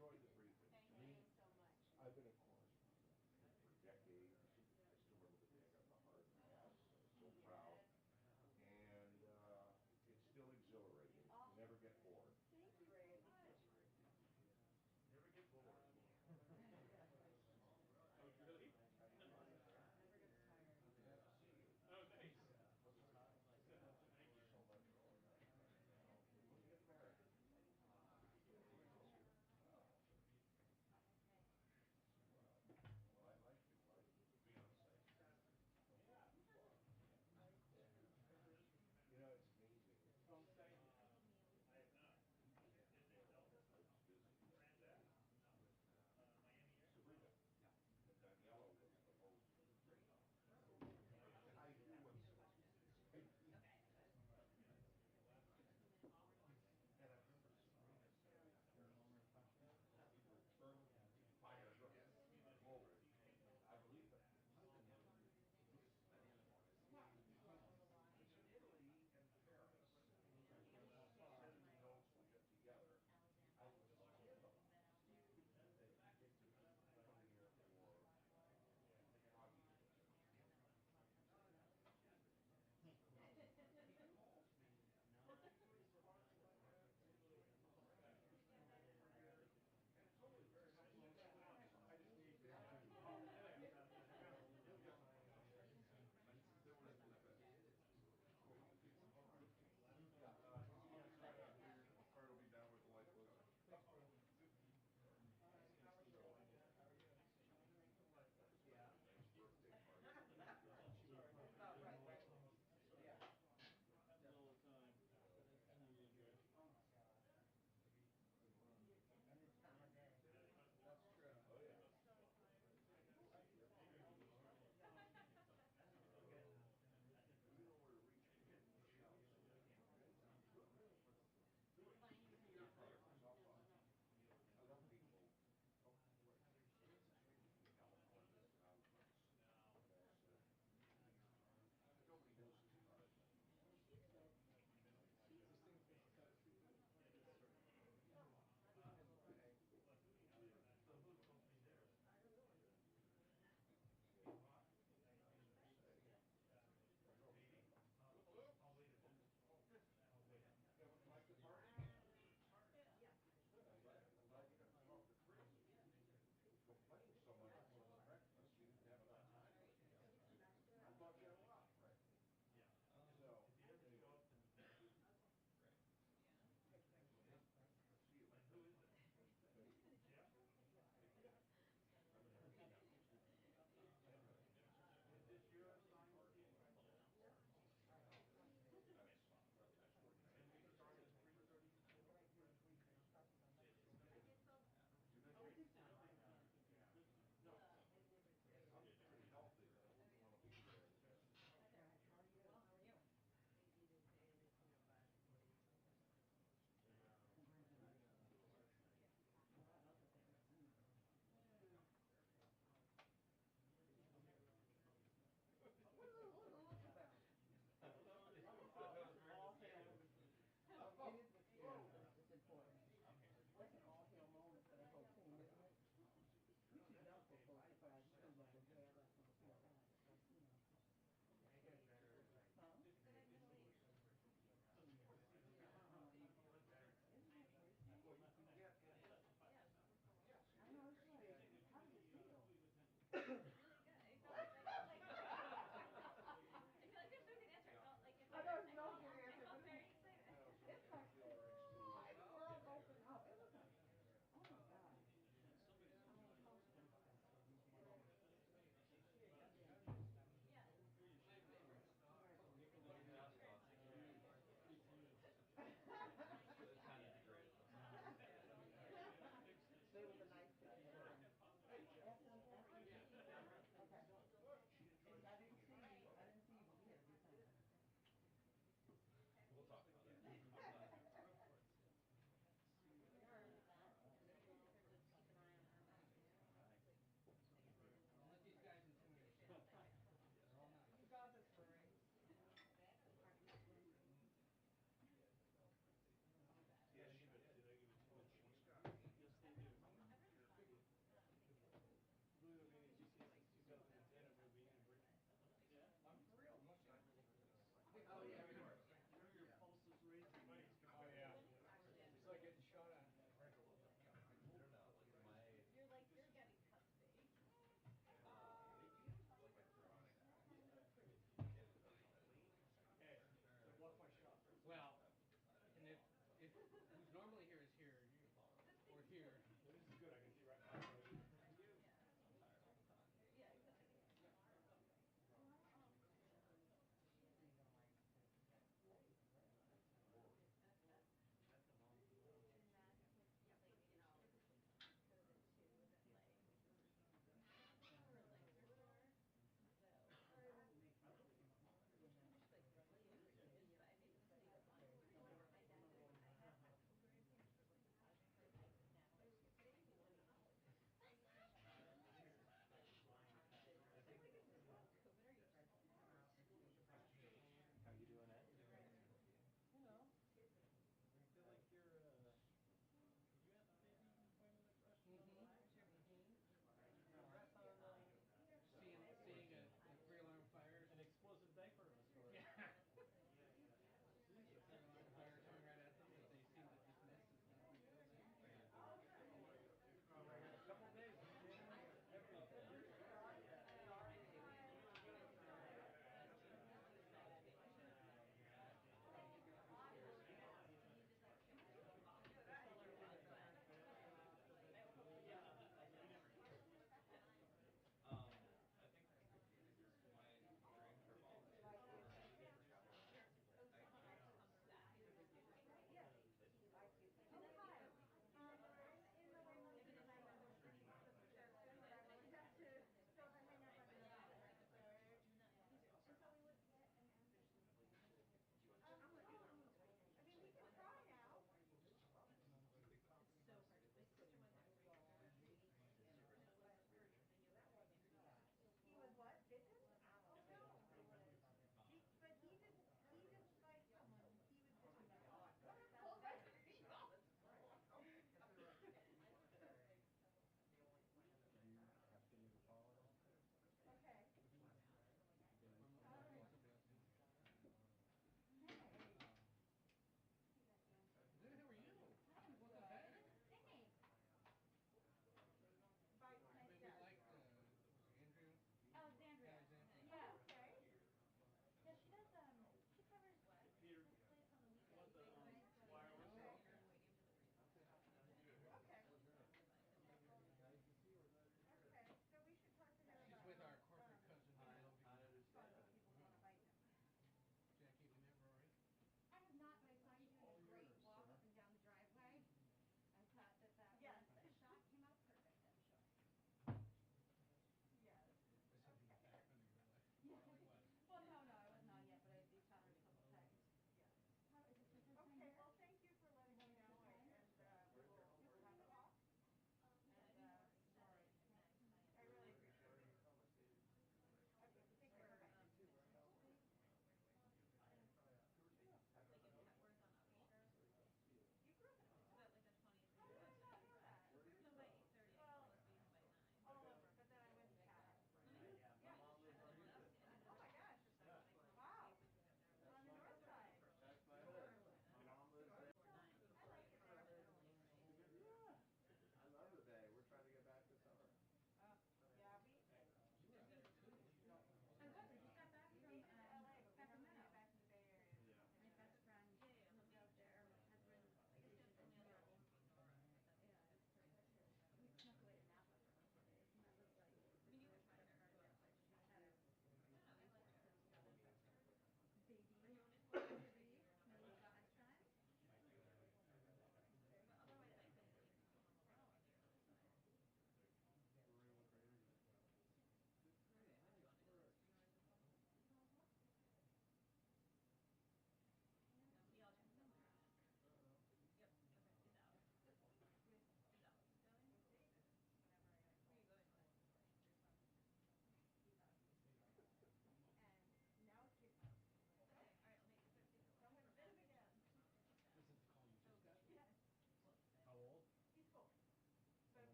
enjoyed the briefing. Thank To me, you so much. I've been a correspondent for decades. I still remember the day I got the hard pass. I was so proud. Yes. And it's still exhilarating. Oh. You never get bored. Thank you so much. Never get bored. Oh, really? Never gets tired. Good to see you. Oh, thanks. Thank you so much for all that. We're looking at marriage.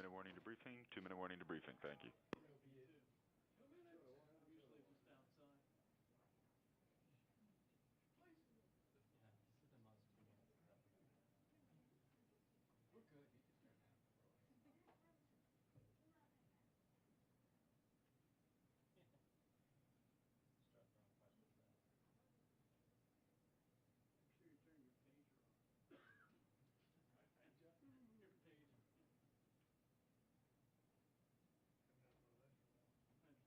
2-minute warning to briefing. 2-minute warning to briefing. Thank you. There'll be 2 minutes, usually just outside. Please. Yeah, this is the most 2 minutes that we've had. We're good. You can start now. Start throwing questions out. Make sure you turn your pager on. Jeff, your pager.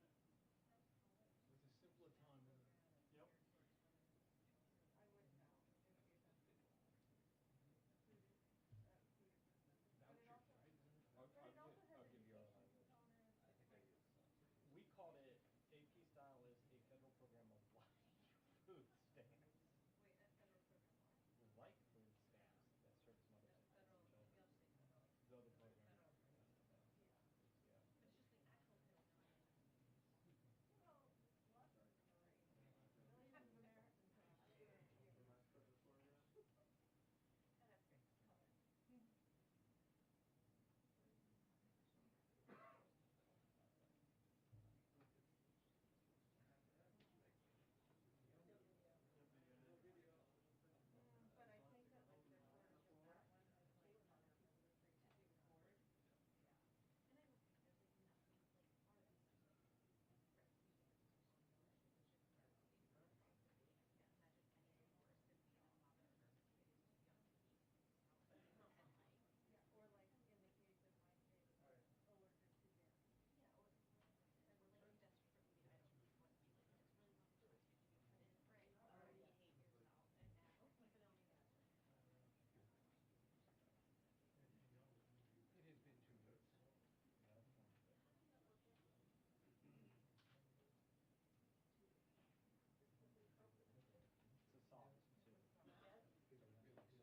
It was a simpler time, wasn't it? Yep. I would know if you had But it Vouchers, also, right? Isn't it? but it also has I'll give you all education that. components. I think I used some. We called it AP style is a federal program of like food stamps. Wait, a federal program what? Like food stamps that serve some other Yeah, things. federal, Children. we have to say federal. The other program. Federal. Yeah. Yeah. But it's just the actual terminology. Well, lots of them are right. Millions of Americans have experience here. And that's great, love it. But I think that like the shortage of that one has like caused people to record. Yeah. And I don't think there's like nothing, like our research, like breastfeeding infant formula is just devastating for breastfeeding. I can't imagine anything worse than being a mother whose kid is too young to eat something and like, Yeah, or like in the case of my kid, allergic to dairy. yeah, or like desperately, I don't want to be like desperately want the toothpick to be put in,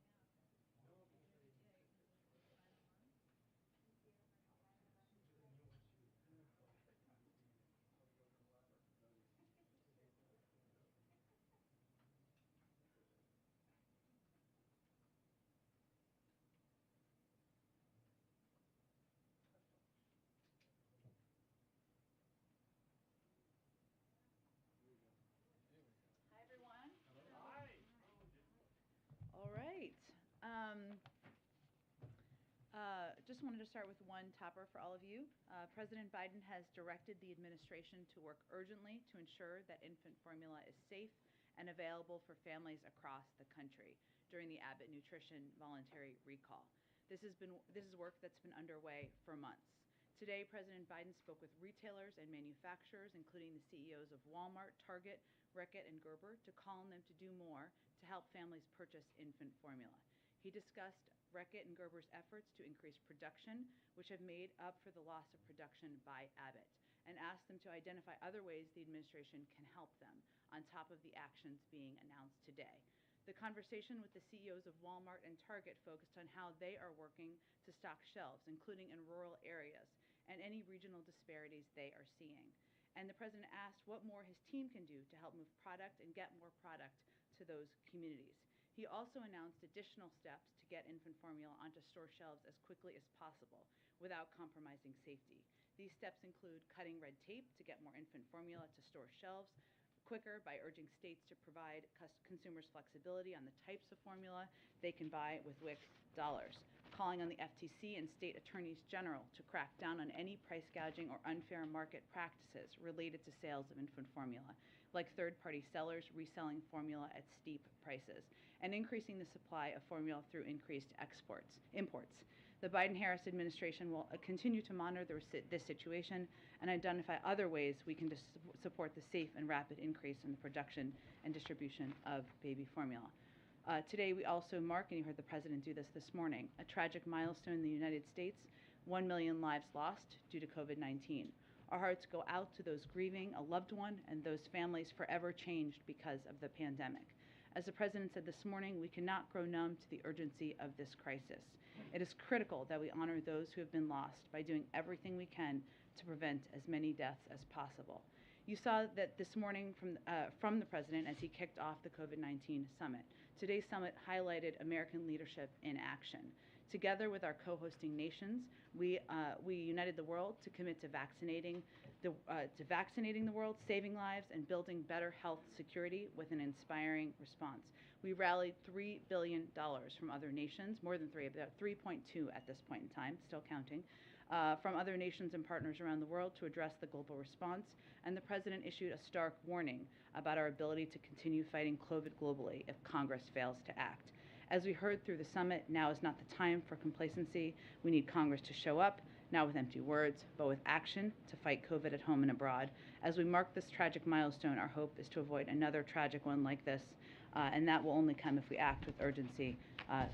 Right. you already hate yourself and now keep it on the other. It has been 2 weeks. Yeah. It's a song too. Yes. It's a really song. Hi, everyone. Hi. All right. Just wanted to start with one topper for all of you. President Biden has directed the administration to work urgently to ensure that infant formula is safe and available for families across the country during the Abbott Nutrition voluntary recall. This is work that's been underway for months. Today, President Biden spoke with retailers and manufacturers, including the CEOs of Walmart, Target, Reckitt, and Gerber, to call on them to do more to help families purchase infant formula. He discussed Reckitt and Gerber's efforts to increase production, which have made up for the loss of production by Abbott, and asked them to identify other ways the administration can help them, on top of the actions being announced today. The conversation with the CEOs of Walmart and Target focused on how they are working to stock shelves, including in rural areas, and any regional disparities they are seeing. And the president asked what more his team can do to help move product and get more product to those communities. He also announced additional steps to get infant formula onto store shelves as quickly as possible without compromising safety. These steps include cutting red tape to get more infant formula to store shelves quicker by urging states to provide consumers flexibility on the types of formula they can buy with WIC dollars, calling on the FTC and state attorneys general to crack down on any price gouging or unfair market practices related to sales of infant formula, like third-party sellers reselling formula at steep prices, and increasing the supply of formula through increased imports. The Biden-Harris administration will continue to monitor this situation and identify other ways we can support the safe and rapid increase in the production and distribution of baby formula. Today we also mark, and you heard the president do this morning, a tragic milestone in the United States, 1 million lives lost due to COVID-19. Our hearts go out to those grieving a loved one and those families forever changed because of the pandemic. As the president said this morning, we cannot grow numb to the urgency of this crisis. It is critical that we honor those who have been lost by doing everything we can to prevent as many deaths as possible. You saw that this morning from the president as he kicked off the COVID-19 summit. Today's summit highlighted American leadership in action. Together with our co-hosting nations, we united the world to commit to vaccinating the world, saving lives, and building better health security with an inspiring response. We rallied $3 billion from other nations, more than three, about 3.2 at this point in time, still counting, from other nations and partners around the world to address the global response. And the President issued a stark warning about our ability to continue fighting COVID globally if Congress fails to act. As we heard through the summit, now is not the time for complacency. We need Congress to show up, not with empty words, but with action to fight COVID at home and abroad. As we mark this tragic milestone, our hope is to avoid another tragic one like this, and that will only come if we act with urgency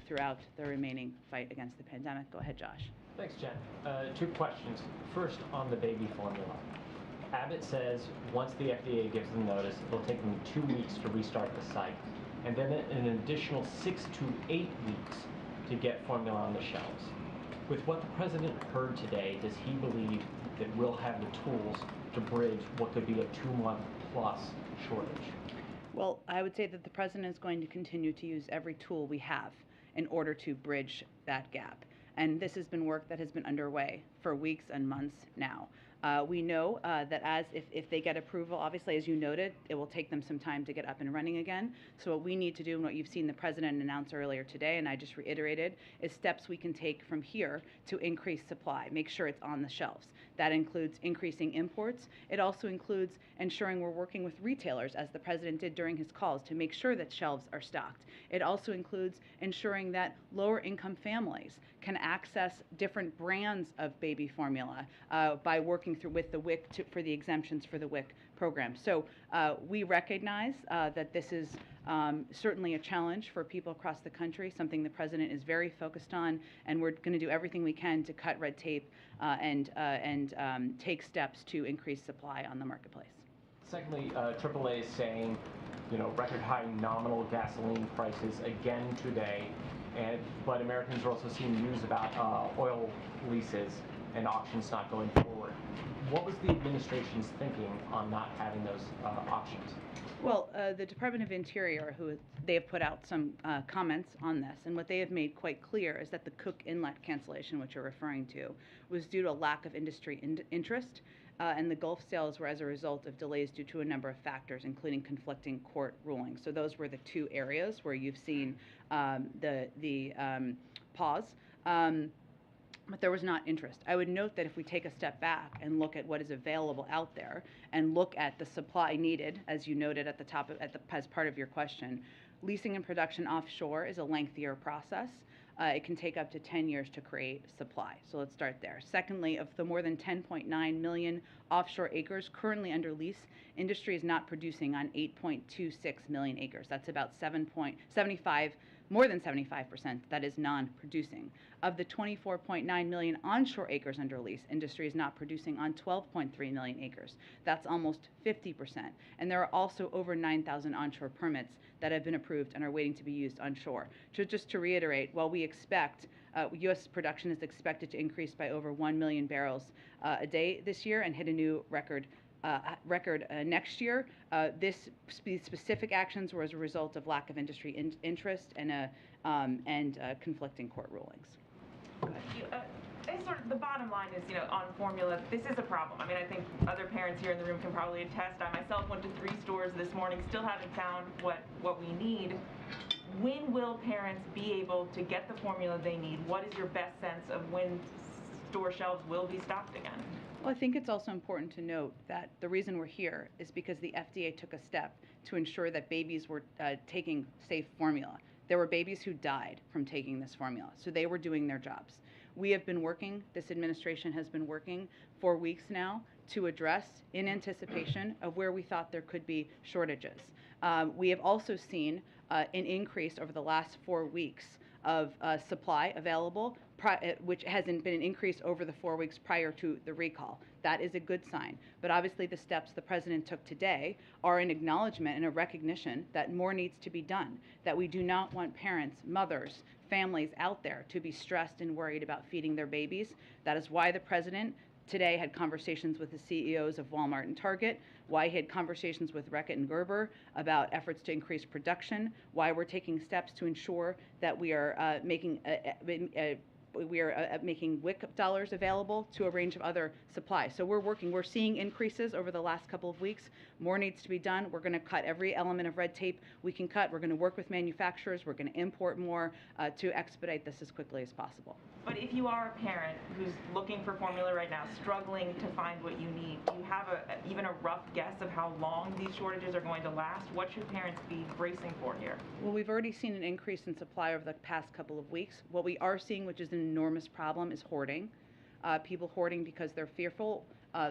throughout the remaining fight against the pandemic. Go ahead, Josh. Thanks, Jen. 2 questions. First, on the baby formula. Abbott says once the FDA gives them notice, it'll take them 2 weeks to restart the site, and then an additional 6 to 8 weeks to get formula on the shelves. With what the President heard today, does he believe that we'll have the tools to bridge what could be a 2-month plus shortage? Well, I would say that the President is going to continue to use every tool we have in order to bridge that gap. And this has been work that has been underway for weeks and months now. We know that if they get approval, obviously, as you noted, it will take them some time to get up and running again. So what we need to do, and what you've seen the President announce earlier today, and I just reiterated, is steps we can take from here to increase supply, make sure it's on the shelves. That includes increasing imports. It also includes ensuring we're working with retailers, as the President did during his calls, to make sure that shelves are stocked. It also includes ensuring that lower income families can access different brands of baby formula by working through with the WIC for the exemptions for the WIC program. So we recognize that this is certainly a challenge for people across the country, something the President is very focused on, and we're going to do everything we can to cut red tape and take steps to increase supply on the marketplace. Secondly, AAA is saying, record high nominal gasoline prices again today, but Americans are also seeing news about oil leases and auctions not going forward. What was the administration's thinking on not having those auctions? Well, the Department of Interior, they have put out some comments on this, and what they have made quite clear is that the Cook Inlet cancellation, which you're referring to, was due to a lack of industry interest, and the Gulf sales were as a result of delays due to a number of factors, including conflicting court rulings. So those were the 2 areas where you've seen the pause. But there was not interest. I would note that if we take a step back and look at what is available out there and look at the supply needed, as you noted at the top as part of your question, leasing and production offshore is a lengthier process. It can take up to 10 years to create supply. So let's start there. Secondly, of the more than 10.9 million offshore acres currently under lease, industry is not producing on 8.26 million acres. That's about more than 75% that is non-producing. Of the 24.9 million onshore acres under lease, industry is not producing on 12.3 million acres. That's almost 50%. And there are also over 9,000 onshore permits that have been approved and are waiting to be used onshore. So just to reiterate, while we expect U.S. production is expected to increase by over 1 million barrels a day this year and hit a new record next year. These specific actions were as a result of lack of industry interest and conflicting court rulings. Sort of the bottom line is, on formula, this is a problem. I mean, I think other parents here in the room can probably attest. I myself went to 3 stores this morning, still haven't found what we need. When will parents be able to get the formula they need? What is your best sense of when store shelves will be stocked again? Well, I think it's also important to note that the reason we're here is because the FDA took a step to ensure that babies were taking safe formula. There were babies who died from taking this formula, so they were doing their jobs. We have been working, this administration has been working for weeks now to address in anticipation of where we thought there could be shortages. We have also seen an increase over the last 4 weeks of supply available, which hasn't been an increase over the 4 weeks prior to the recall. That is a good sign. But obviously the steps the President took today are an acknowledgement and a recognition that more needs to be done, that we do not want parents, mothers, families out there to be stressed and worried about feeding their babies. That is why the President today had conversations with the CEOs of Walmart and Target, why he had conversations with Reckitt and Gerber about efforts to increase production, why we're taking steps to ensure that we are making WIC dollars available to a range of other supplies. So we're seeing increases over the last couple of weeks. More needs to be done. We're going to cut every element of red tape we can cut. We're going to work with manufacturers. We're going to import more to expedite this as quickly as possible. But if you are a parent who's looking for formula right now, struggling to find what you need, do you have even a rough guess of how long these shortages are going to last? What should parents be bracing for here? Well, we've already seen an increase in supply over the past couple of weeks. What we are seeing, which is an enormous problem, is hoarding. People hoarding because they're fearful.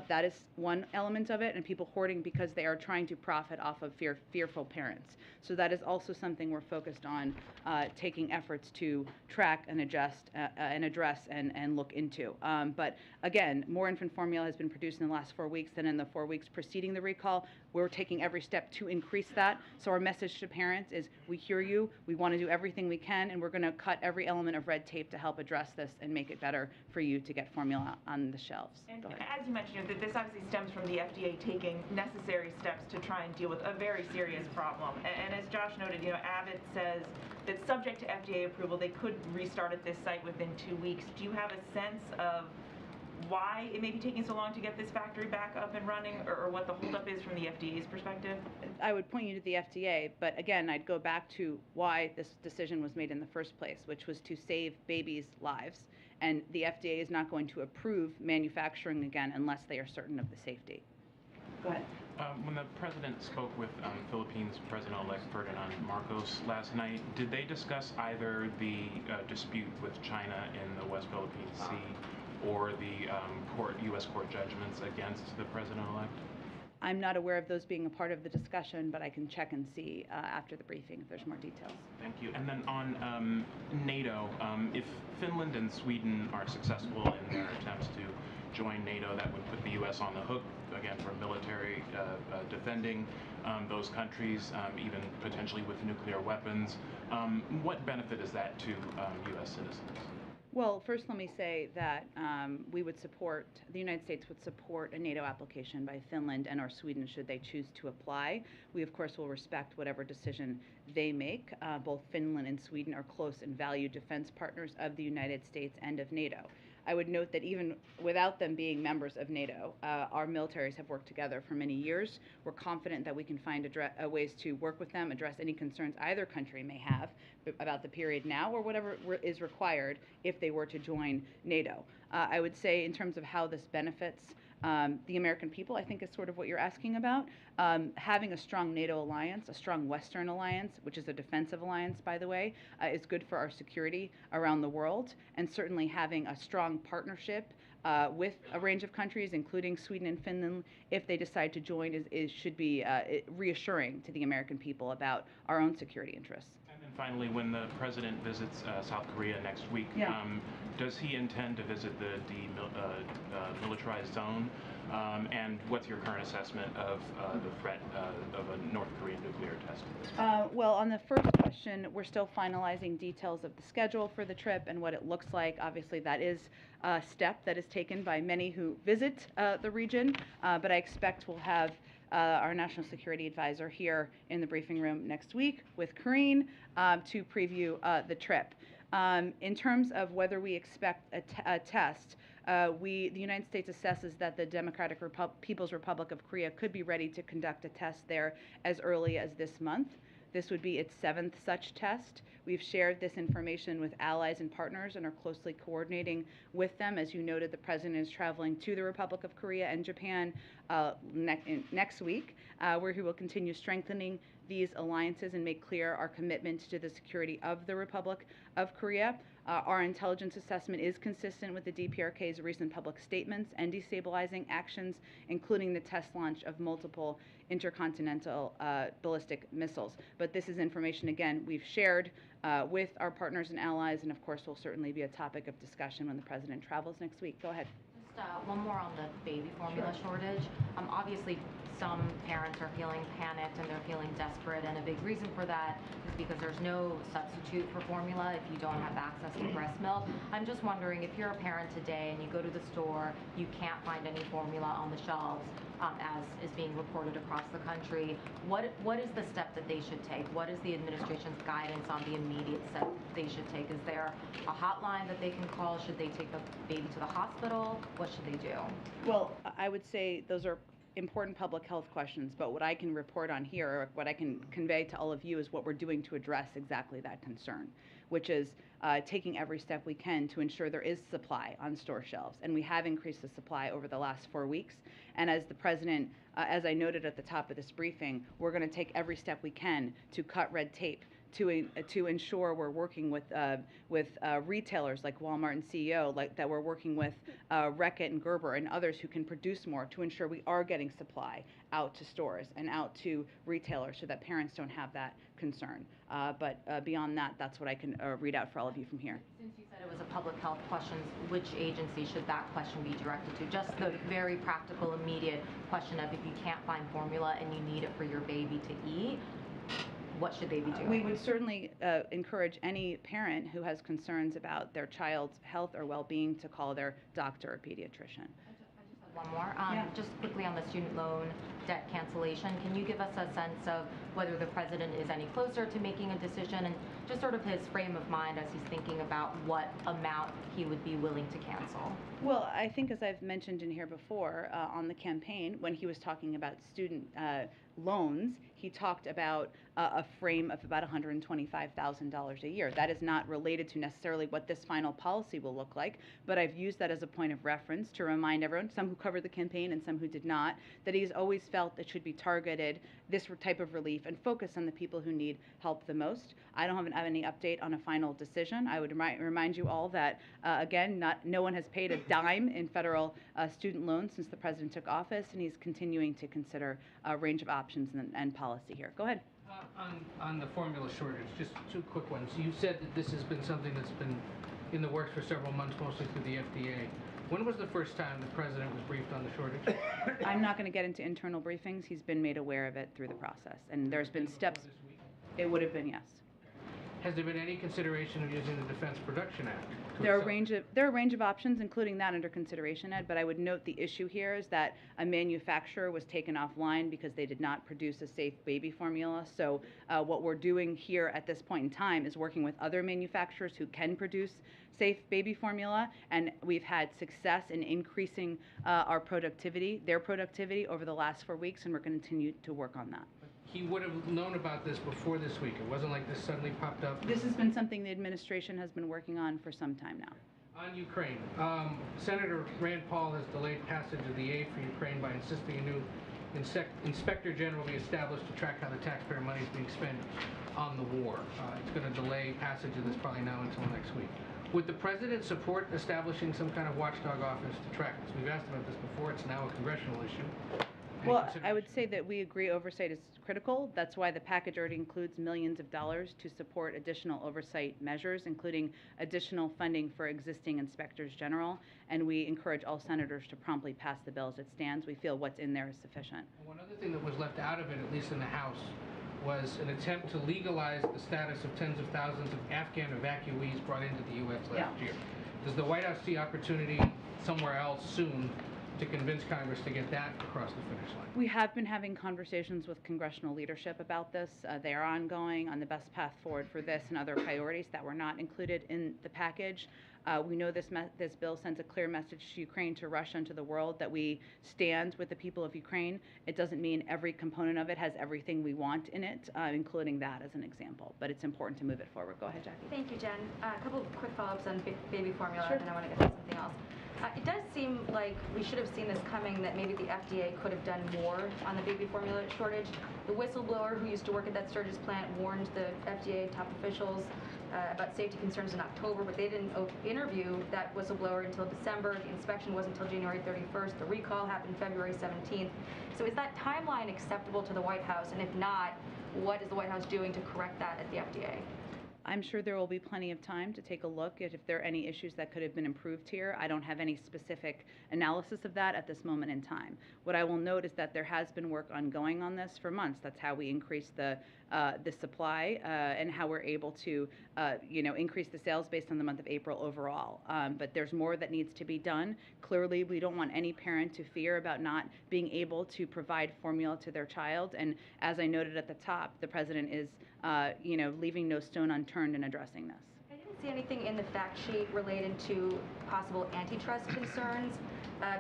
That is one element of it, and people hoarding because they are trying to profit off of fearful parents. So that is also something we're focused on taking efforts to track and adjust and address and look into. But again, more infant formula has been produced in the last 4 weeks than in the 4 weeks preceding the recall. We're taking every step to increase that. So our message to parents is, we hear you, we want to do everything we can, and we're going to cut every element of red tape to help address this and make it better for you to get formula on the shelves. And as you mentioned, this obviously stems from the FDA taking necessary steps to try and deal with a very serious problem. And as Josh noted, Abbott says that subject to FDA approval, they could restart at this site within 2 weeks. Do you have a sense of why it may be taking so long to get this factory back up and running, or what the holdup is from the FDA's perspective? I would point you to the FDA, but again, I'd go back to why this decision was made in the first place, which was to save babies' lives. And the FDA is not going to approve manufacturing again unless they are certain of the safety. Go ahead. When the president spoke with Philippines President-elect Ferdinand Marcos last night, did they discuss either the dispute with China in the West Philippine Sea or the U.S. court judgments against the president-elect? I'm not aware of those being a part of the discussion, but I can check and see after the briefing if there's more details. Thank you. And then on NATO, if Finland and Sweden are successful in their attempts to join NATO, that would put the U.S. on the hook, again, for military defending those countries, even potentially with nuclear weapons. What benefit is that to U.S. citizens? Well, first let me say that the United States would support a NATO application by Finland and or Sweden should they choose to apply. We, of course, will respect whatever decision they make. Both Finland and Sweden are close and valued defense partners of the United States and of NATO. I would note that even without them being members of NATO, our militaries have worked together for many years. We're confident that we can find ways to work with them, address any concerns either country may have about the period now or whatever is required if they were to join NATO. I would say in terms of how this benefits the American people, I think is sort of what you're asking about. Having a strong NATO alliance, a strong Western alliance, which is a defensive alliance, by the way, is good for our security around the world. And certainly having a strong partnership with a range of countries, including Sweden and Finland, if they decide to join, should be reassuring to the American people about our own security interests. And then finally, when the president visits South Korea next week, does he intend to visit the demilitarized zone? And what's your current assessment of the threat of a North Korean nuclear test? Well, on the first question, we're still finalizing details of the schedule for the trip and what it looks like. Obviously, that is a step that is taken by many who visit the region, but I expect we'll have our National Security Advisor here in the briefing room next week with Karine to preview the trip. In terms of whether we expect a test, the United States assesses that the Democratic People's Republic of Korea could be ready to conduct a test there as early as this month. This would be its 7th such test. We've shared this information with allies and partners and are closely coordinating with them. As you noted, the President is traveling to the Republic of Korea and Japan next week, where he will continue strengthening these alliances and make clear our commitment to the security of the Republic of Korea. Our intelligence assessment is consistent with the DPRK's recent public statements and destabilizing actions, including the test launch of multiple intercontinental ballistic missiles. But this is information, again, we've shared with our partners and allies, and of course will certainly be a topic of discussion when the President travels next week. Go ahead. Just one more on the baby formula shortage. Obviously, some parents are feeling panicked and they're feeling desperate, and a big reason for that is because there's no substitute for formula if you don't have access to breast milk. I'm just wondering, if you're a parent today and you go to the store, you can't find any formula on the shelves, as is being reported across the country, what is the step that they should take? What is the administration's guidance on the immediate step they should take? Is there a hotline that they can call? Should they take the baby to the hospital? What should they do? Well, I would say those are important public health questions, but what I can report on here, or what I can convey to all of you, is what we're doing to address exactly that concern, which is taking every step we can to ensure there is supply on store shelves. And we have increased the supply over the last 4 weeks. And as the president, as I noted at the top of this briefing, we're going to take every step we can to cut red tape, to ensure we're working with retailers like Walmart and CEO, that we're working with Reckitt and Gerber and others who can produce more, to ensure we are getting supply out to stores and out to retailers so that parents don't have that concern. But beyond that, that's what I can read out for all of you from here. Since you said it was a public health question, which agency should that question be directed to? Just the very practical, immediate question of, if you can't find formula and you need it for your baby to eat, what should they be doing? We would certainly encourage any parent who has concerns about their child's health or well-being to call their doctor or pediatrician. I just have one more. Just quickly on the student loan debt cancellation, can you give us a sense of whether the president is any closer to making a decision, and just sort of his frame of mind as he's thinking about what amount he would be willing to cancel? Well, I think, as I've mentioned in here before, on the campaign, when he was talking about student loans, he talked about a frame of about $125,000 a year. That is not related to necessarily what this final policy will look like, but I've used that as a point of reference to remind everyone, some who covered the campaign and some who did not, that he's always felt it should be targeted, this type of relief, and focus on the people who need help the most. I don't have any update on a final decision. I would remind you all that, again, no one has paid a dime in federal student loans since the president took office, and he's continuing to consider a range of options and policy here. Go ahead. On the formula shortage, just two quick ones. You said that this has been something that's been in the works for several months, mostly through the FDA. When was the first time the president was briefed on the shortage? I'm not going to get into internal briefings. He's been made aware of it through the process, and there's been steps. This week? It would have been, yes. Has there been any consideration of using the Defense Production Act? There are a range of options, including that under consideration, Ed, but I would note the issue here is that a manufacturer was taken offline because they did not produce a safe baby formula. So what we're doing here at this point in time is working with other manufacturers who can produce safe baby formula, and we've had success in increasing their productivity over the last 4 weeks, and we're going to continue to work on that. He would have known about this before this week. It wasn't like this suddenly popped up. This has been something the administration has been working on for some time now. On Ukraine, Senator Rand Paul has delayed passage of the aid for Ukraine by insisting a new inspector general be established to track how the taxpayer money is being spent on the war. It's going to delay passage of this probably now until next week. Would the president support establishing some kind of watchdog office to track this? We've asked about this before. It's now a congressional issue. Well, I would say that we agree oversight is critical. That's why the package already includes millions of dollars to support additional oversight measures, including additional funding for existing inspectors general. And we encourage all senators to promptly pass the bill as it stands. We feel what's in there is sufficient. One other thing that was left out of it, at least in the House, was an attempt to legalize the status of tens of thousands of Afghan evacuees brought into the U.S. last year. Does the White House see opportunity somewhere else soon to convince Congress to get that across the finish line? We have been having conversations with congressional leadership about this. They are ongoing on the best path forward for this and other priorities that were not included in the package. We know this bill sends a clear message to Ukraine, to Russia, and to the world that we stand with the people of Ukraine. It doesn't mean every component of it has everything we want in it, including that as an example. But it's important to move it forward. Go ahead, Jackie. Thank you, Jen. A couple of quick follow-ups on baby formula, Sure. and then I want to get to something else. It does seem like we should have seen this coming, that maybe the FDA could have done more on the baby formula shortage. The whistleblower who used to work at that Sturgis plant warned the FDA top officials about safety concerns in October, but they didn't interview that whistleblower until December. The inspection wasn't until January 31st. The recall happened February 17th. So is that timeline acceptable to the White House? And if not, what is the White House doing to correct that at the FDA? I'm sure there will be plenty of time to take a look at if there are any issues that could have been improved here. I don't have any specific analysis of that at this moment in time. What I will note is that there has been work ongoing on this for months. That's how we increase the supply and how we're able to, increase the sales based on the month of April overall. But there's more that needs to be done. Clearly, we don't want any parent to fear about not being able to provide formula to their child. And as I noted at the top, the president is, leaving no stone unturned in addressing this. I didn't see anything in the fact sheet related to possible antitrust concerns.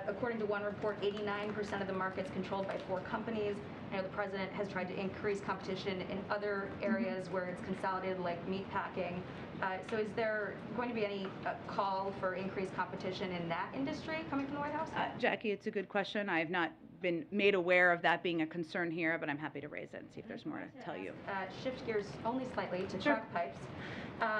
According to one report, 89% of the market's controlled by 4 companies. I know the president has tried to increase competition in other areas where it's consolidated, like meat packing. So is there going to be any call for increased competition in that industry coming from the White House? Jackie, it's a good question. I have not been made aware of that being a concern here, but I'm happy to raise it and see if there's more to tell you. Shift gears only slightly to Sure. crack pipes.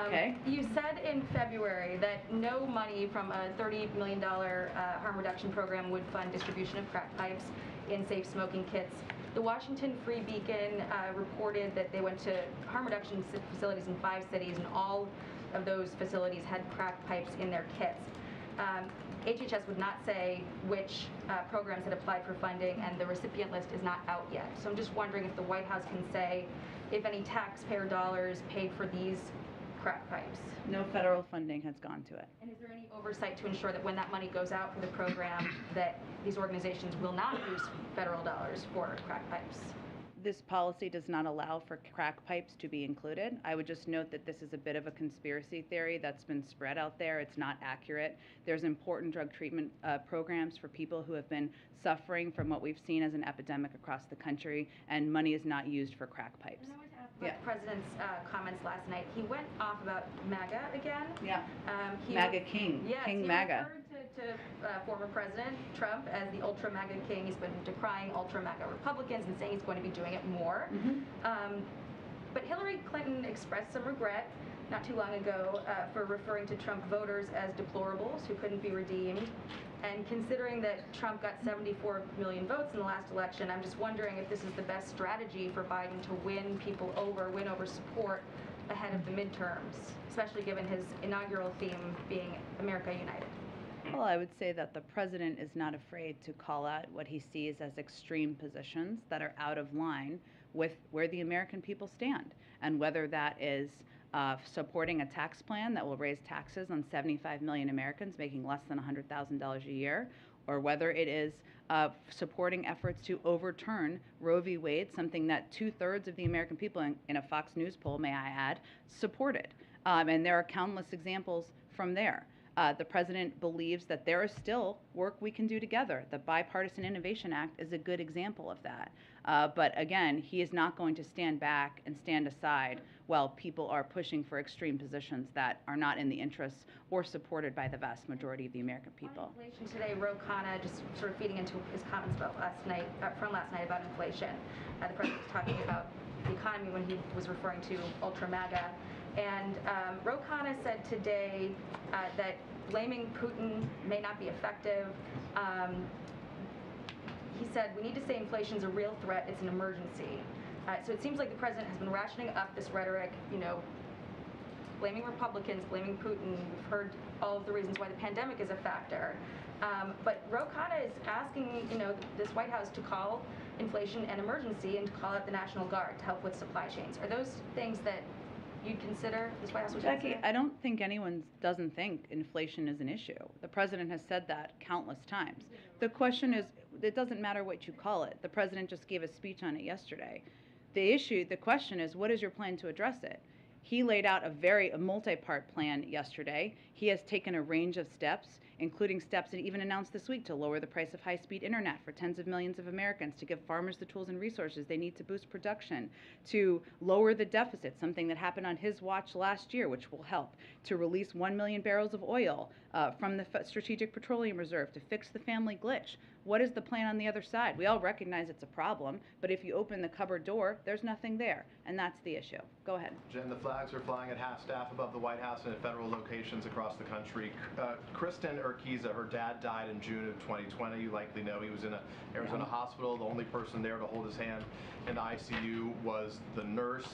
Okay. You said in February that no money from a $30 million harm reduction program would fund distribution of crack pipes in safe smoking kits. The Washington Free Beacon reported that they went to harm reduction facilities in 5 cities, and all of those facilities had crack pipes in their kits. HHS would not say which programs had applied for funding, and the recipient list is not out yet. So I'm just wondering if the White House can say if any taxpayer dollars paid for these crack pipes. No federal funding has gone to it. And is there any oversight to ensure that when that money goes out for the program, that these organizations will not use federal dollars for crack pipes? This policy does not allow for crack pipes to be included. I would just note that this is a bit of a conspiracy theory that's been spread out there. It's not accurate. There's important drug treatment programs for people who have been suffering from what we've seen as an epidemic across the country, and money is not used for crack pipes. And I want to ask about the president's comments last night. He went off about MAGA again. Yeah. MAGA King. Yes, King he MAGA. referred to former President Trump as the ultra MAGA king. He's been decrying ultra MAGA Republicans and saying he's going to be doing it more. But Hillary Clinton expressed some regret not too long ago for referring to Trump voters as deplorables who couldn't be redeemed. And considering that Trump got 74 million votes in the last election, I'm just wondering if this is the best strategy for Biden to win people over, win over support ahead of the midterms, especially given his inaugural theme being America United. Well, I would say that the president is not afraid to call out what he sees as extreme positions that are out of line with where the American people stand, and whether that is supporting a tax plan that will raise taxes on 75 million Americans making less than $100,000 a year, or whether it is supporting efforts to overturn Roe v. Wade, something that 2/3 of the American people, in a Fox News poll, may I add, supported. And there are countless examples from there. The president believes that there is still work we can do together. The Bipartisan Innovation Act is a good example of that. But again, he is not going to stand back and stand aside while people are pushing for extreme positions that are not in the interests or supported by the vast majority of the American people. On inflation today, Ro Khanna, just sort of feeding into his comments about last night about inflation. The president was talking about the economy when he was referring to ultra MAGA. And Ro Khanna said today that blaming Putin may not be effective. He said, we need to say inflation is a real threat, it's an emergency. So it seems like the president has been rationing up this rhetoric, blaming Republicans, blaming Putin. We've heard all of the reasons why the pandemic is a factor. But Ro Khanna is asking, this White House to call inflation an emergency and to call out the National Guard to help with supply chains. Are those things that you'd consider, this White House would Jackie, consider? I don't think anyone doesn't think inflation is an issue. The president has said that countless times. The question is, it doesn't matter what you call it. The president just gave a speech on it yesterday. The question is, what is your plan to address it? He laid out a multi-part plan yesterday. He has taken a range of steps, including steps that he even announced this week to lower the price of high-speed internet for tens of millions of Americans, to give farmers the tools and resources they need to boost production, to lower the deficit, something that happened on his watch last year, which will help, to release 1 million barrels of oil from the Strategic Petroleum Reserve, to fix the family glitch. What is the plan on the other side? We all recognize it's a problem, but if you open the cupboard door, there's nothing there, and that's the issue. Go ahead. Jen, the flags are flying at half-staff above the White House and at federal locations across across the country. Kristen Urquiza, her dad died in June of 2020. You likely know he was in an Arizona hospital. The only person there to hold his hand in the ICU was the nurse.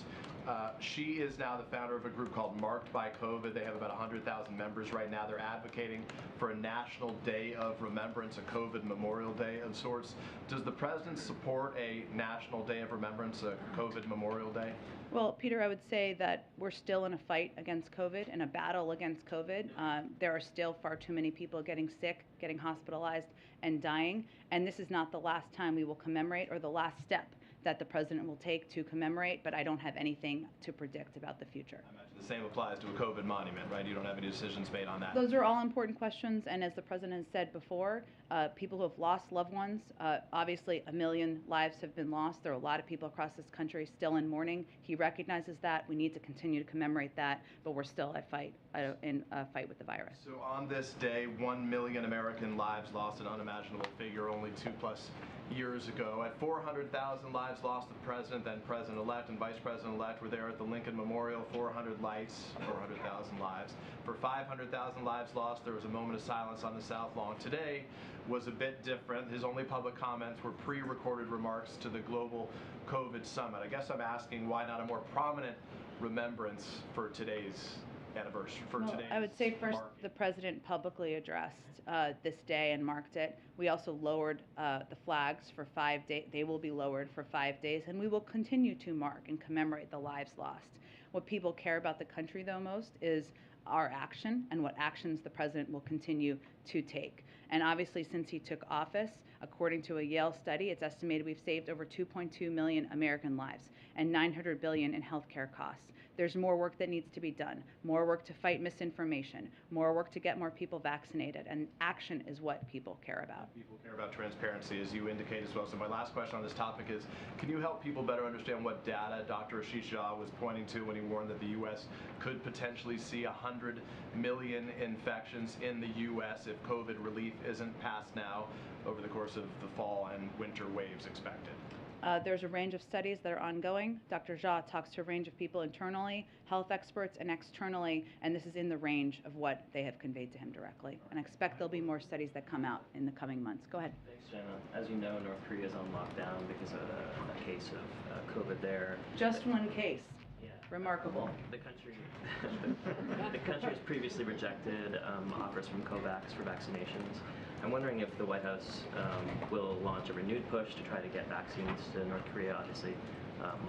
She is now the founder of a group called Marked by COVID. They have about 100,000 members right now. They're advocating for a national day of remembrance, a COVID Memorial Day of sorts. Does the president support a national day of remembrance, a COVID Memorial Day? Well, Peter, I would say that we're still in a fight against COVID, in a battle against COVID. There are still far too many people getting sick, getting hospitalized, and dying. And this is not the last time we will commemorate or the last step that the president will take to commemorate, but I don't have anything to predict about the future. I imagine the same applies to a COVID monument, right? You don't have any decisions made on that. Those are all important questions, and as the president has said before, people who have lost loved ones, obviously 1 million lives have been lost. There are a lot of people across this country still in mourning. He recognizes that. We need to continue to commemorate that, but we're still in a fight with the virus. So on this day, 1 million American lives lost, an unimaginable figure only 2+ years ago. At 400,000 lives lost, the president, then president-elect, and vice president-elect were there at the Lincoln Memorial, 400 lights, 400,000 lives. For 500,000 lives lost, there was a moment of silence on the South Lawn. Today was a bit different. His only public comments were pre-recorded remarks to the global COVID summit. I guess I'm asking, why not a more prominent remembrance for today's anniversary, I would say first, the president publicly addressed this day and marked it. We also lowered the flags for 5 days. They will be lowered for 5 days, and we will continue to mark and commemorate the lives lost. What people care about the country, though, most is our action and what actions the president will continue to take. And obviously, since he took office, according to a Yale study, it's estimated we've saved over 2.2 million American lives and $900 billion in healthcare costs. There's more work that needs to be done, more work to fight misinformation, more work to get more people vaccinated, and action is what people care about. People care about transparency, as you indicate as well. So my last question on this topic is, can you help people better understand what data Dr. Ashish Jha was pointing to when he warned that the U.S. could potentially see 100 million infections in the U.S. if COVID relief isn't passed now over the course of the fall and winter waves expected? There's a range of studies that are ongoing. Dr. Jha talks to a range of people internally, health experts, and externally, and this is in the range of what they have conveyed to him directly. And I expect there'll be more studies that come out in the coming months. Go ahead. Thanks, Jenna. As you know, North Korea is on lockdown because of a case of COVID there. Just one case. Yeah. Remarkable. The country, the country has previously rejected offers from COVAX for vaccinations. I'm wondering if the White House will launch a renewed push to try to get vaccines to North Korea. Obviously,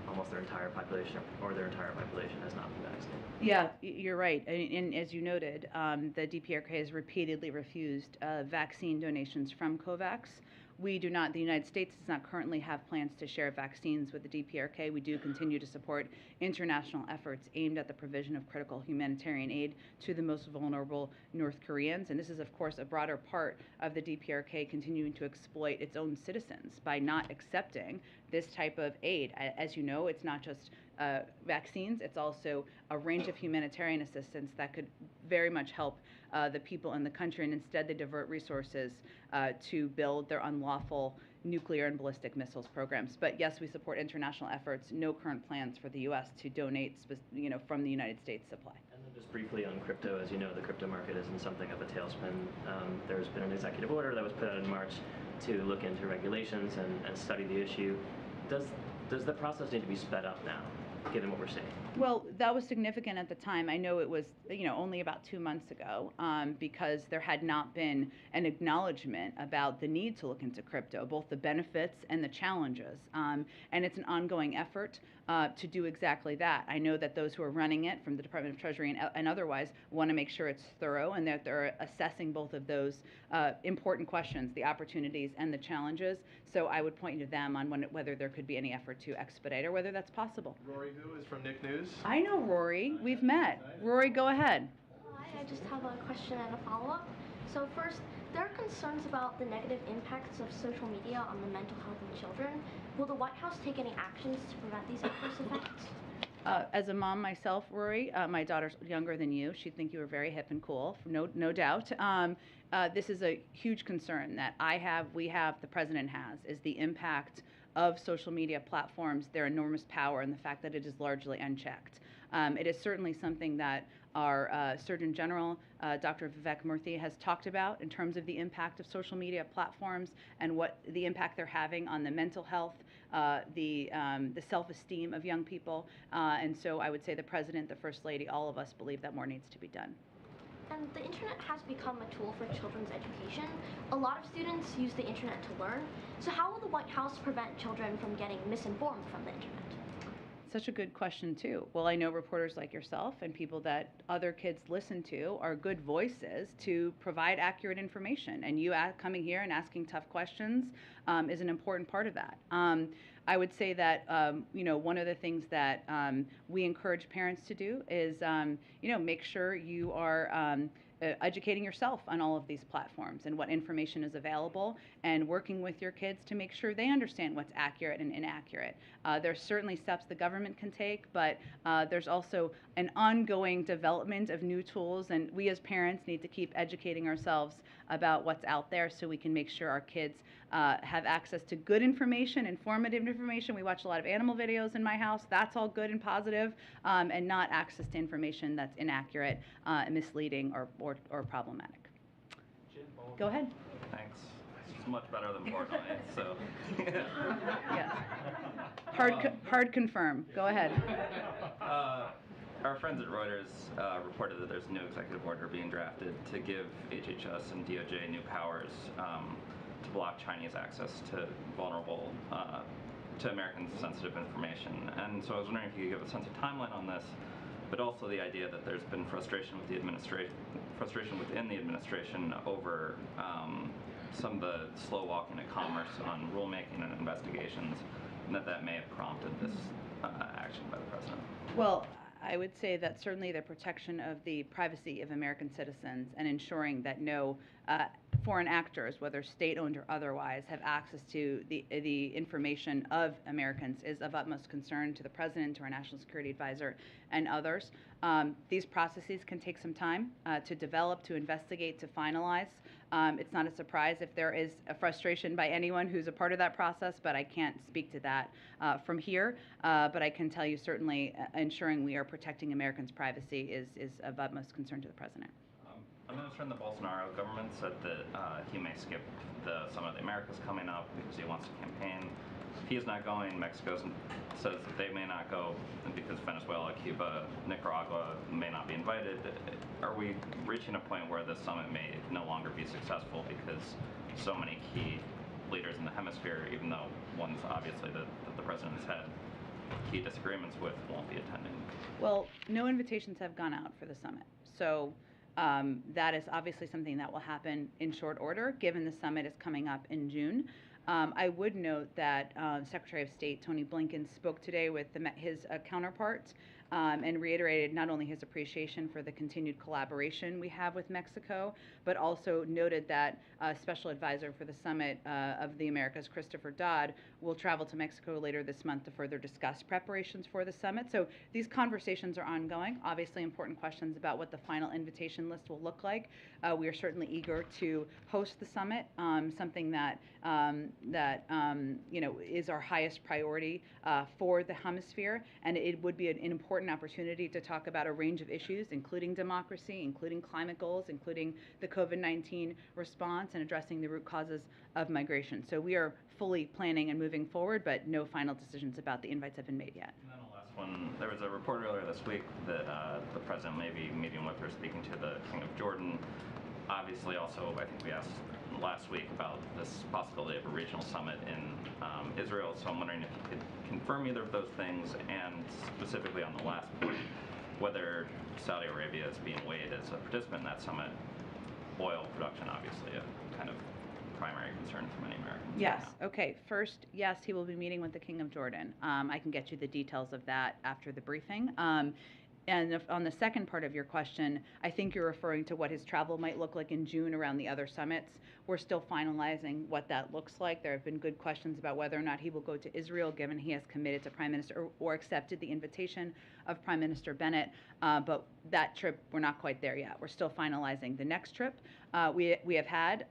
almost their entire population has not been vaccinated. Yeah, you're right. And as you noted, the DPRK has repeatedly refused vaccine donations from COVAX. We do not, the United States does not currently have plans to share vaccines with the DPRK. We do continue to support international efforts aimed at the provision of critical humanitarian aid to the most vulnerable North Koreans. And this is, of course, a broader part of the DPRK continuing to exploit its own citizens by not accepting this type of aid. As you know, it's not just vaccines, it's also a range of humanitarian assistance that could very much help the people in the country, and instead they divert resources to build their unlawful nuclear and ballistic missiles programs. But yes, we support international efforts. No current plans for the U.S. to donate, from the United States supply. And then just briefly on crypto, as you know, the crypto market is in something of a tailspin. There's been an executive order that was put out in March to look into regulations and study the issue. Does the process need to be sped up now, given what we're seeing? Well, that was significant at the time. I know it was, only about 2 months ago, because there had not been an acknowledgement about the need to look into crypto, both the benefits and the challenges. And it's an ongoing effort to do exactly that. I know that those who are running it from the Department of Treasury and otherwise want to make sure it's thorough and that they're assessing both of those important questions, the opportunities and the challenges. So I would point you to them on whether there could be any effort to expedite or whether that's possible. Rory Hu is from Nick News. I know Rory. We've met. Rory, go ahead. Hi, I just have a question and a follow-up. So first, there are concerns about the negative impacts of social media on the mental health of children. Will the White House take any actions to prevent these adverse effects? As a mom myself, Rory, my daughter's younger than you. She'd think you were very hip and cool, no doubt. This is a huge concern that we have, the president has, is the impact of social media platforms, their enormous power, and the fact that it is largely unchecked. It is certainly something that our Surgeon General, Dr. Vivek Murthy, has talked about in terms of the impact of social media platforms and what the impact they're having on the mental health, the self-esteem of young people. And so I would say the President, the First Lady, all of us believe that more needs to be done. And the internet has become a tool for children's education. A lot of students use the internet to learn. So how will the White House prevent children from getting misinformed from the internet? Such a good question, too. Well, I know reporters like yourself and people that other kids listen to are good voices to provide accurate information. And you coming here and asking tough questions is an important part of that. I would say that, one of the things that we encourage parents to do is, make sure you are educating yourself on all of these platforms and what information is available, and working with your kids to make sure they understand what's accurate and inaccurate. There's certainly steps the government can take, but there's also an ongoing development of new tools, and we as parents need to keep educating ourselves about what's out there so we can make sure our kids have access to good information, informative information. We watch a lot of animal videos in my house. That's all good and positive, and not access to information that's inaccurate, misleading, or problematic. Go ahead. Thanks. It's much better than Portnoy, so. Yes. Hard confirm. Go ahead. Our friends at Reuters reported that there's a new executive order being drafted to give HHS and DOJ new powers to block Chinese access to vulnerable, to Americans' sensitive information. And so I was wondering if you could give a sense of timeline on this, but also the idea that there's been frustration with the frustration within the administration over some of the slow walking of commerce on rulemaking and investigations, and that may have prompted this action by the president. Well, I would say that certainly the protection of the privacy of American citizens and ensuring that no foreign actors, whether state-owned or otherwise, have access to the information of Americans is of utmost concern to the President, to our National Security Advisor, and others. These processes can take some time to develop, to investigate, to finalize. It's not a surprise if there is a frustration by anyone who's a part of that process, but I can't speak to that from here. But I can tell you certainly ensuring we are protecting Americans' privacy is of utmost concern to the President. A minister in the Bolsonaro government said that he may skip the Summit of the Americas coming up because he wants to campaign. If he's not going, Mexico says that they may not go because Venezuela, Cuba, Nicaragua may not be invited. Are we reaching a point where this summit may no longer be successful because so many key leaders in the hemisphere, even though ones obviously that the president's had key disagreements with, won't be attending? Well, no invitations have gone out for the summit. So that is obviously something that will happen in short order, given the summit is coming up in June. I would note that Secretary of State Tony Blinken spoke today with his counterparts and reiterated not only his appreciation for the continued collaboration we have with Mexico, but also noted that Special Advisor for the Summit of the Americas, Christopher Dodd, will travel to Mexico later this month to further discuss preparations for the summit. So these conversations are ongoing. Obviously important questions about what the final invitation list will look like. We are certainly eager to host the summit, something that is our highest priority for the hemisphere, and it would be an important opportunity to talk about a range of issues, including democracy, including climate goals, including the COVID-19 response, and addressing the root causes of migration. So we are fully planning and moving forward, but no final decisions about the invites have been made yet. And then the last one, there was a report earlier this week that the president may be meeting with or speaking to the King of Jordan. Obviously, also, I think we asked last week about this possibility of a regional summit in Israel, so I'm wondering if you could confirm either of those things, and specifically on the last point, whether Saudi Arabia is being weighed as a participant in that summit. Oil production, obviously, a kind of primary concern for many Americans. Yes. Okay. First, yes, he will be meeting with the King of Jordan. I can get you the details of that after the briefing. And on the second part of your question, I think you're referring to what his travel might look like in June around the other summits. We're still finalizing what that looks like. There have been good questions about whether or not he will go to Israel, given he has committed to Prime Minister or accepted the invitation of Prime Minister Bennett. But that trip, we're not quite there yet. We're still finalizing the next trip. We have had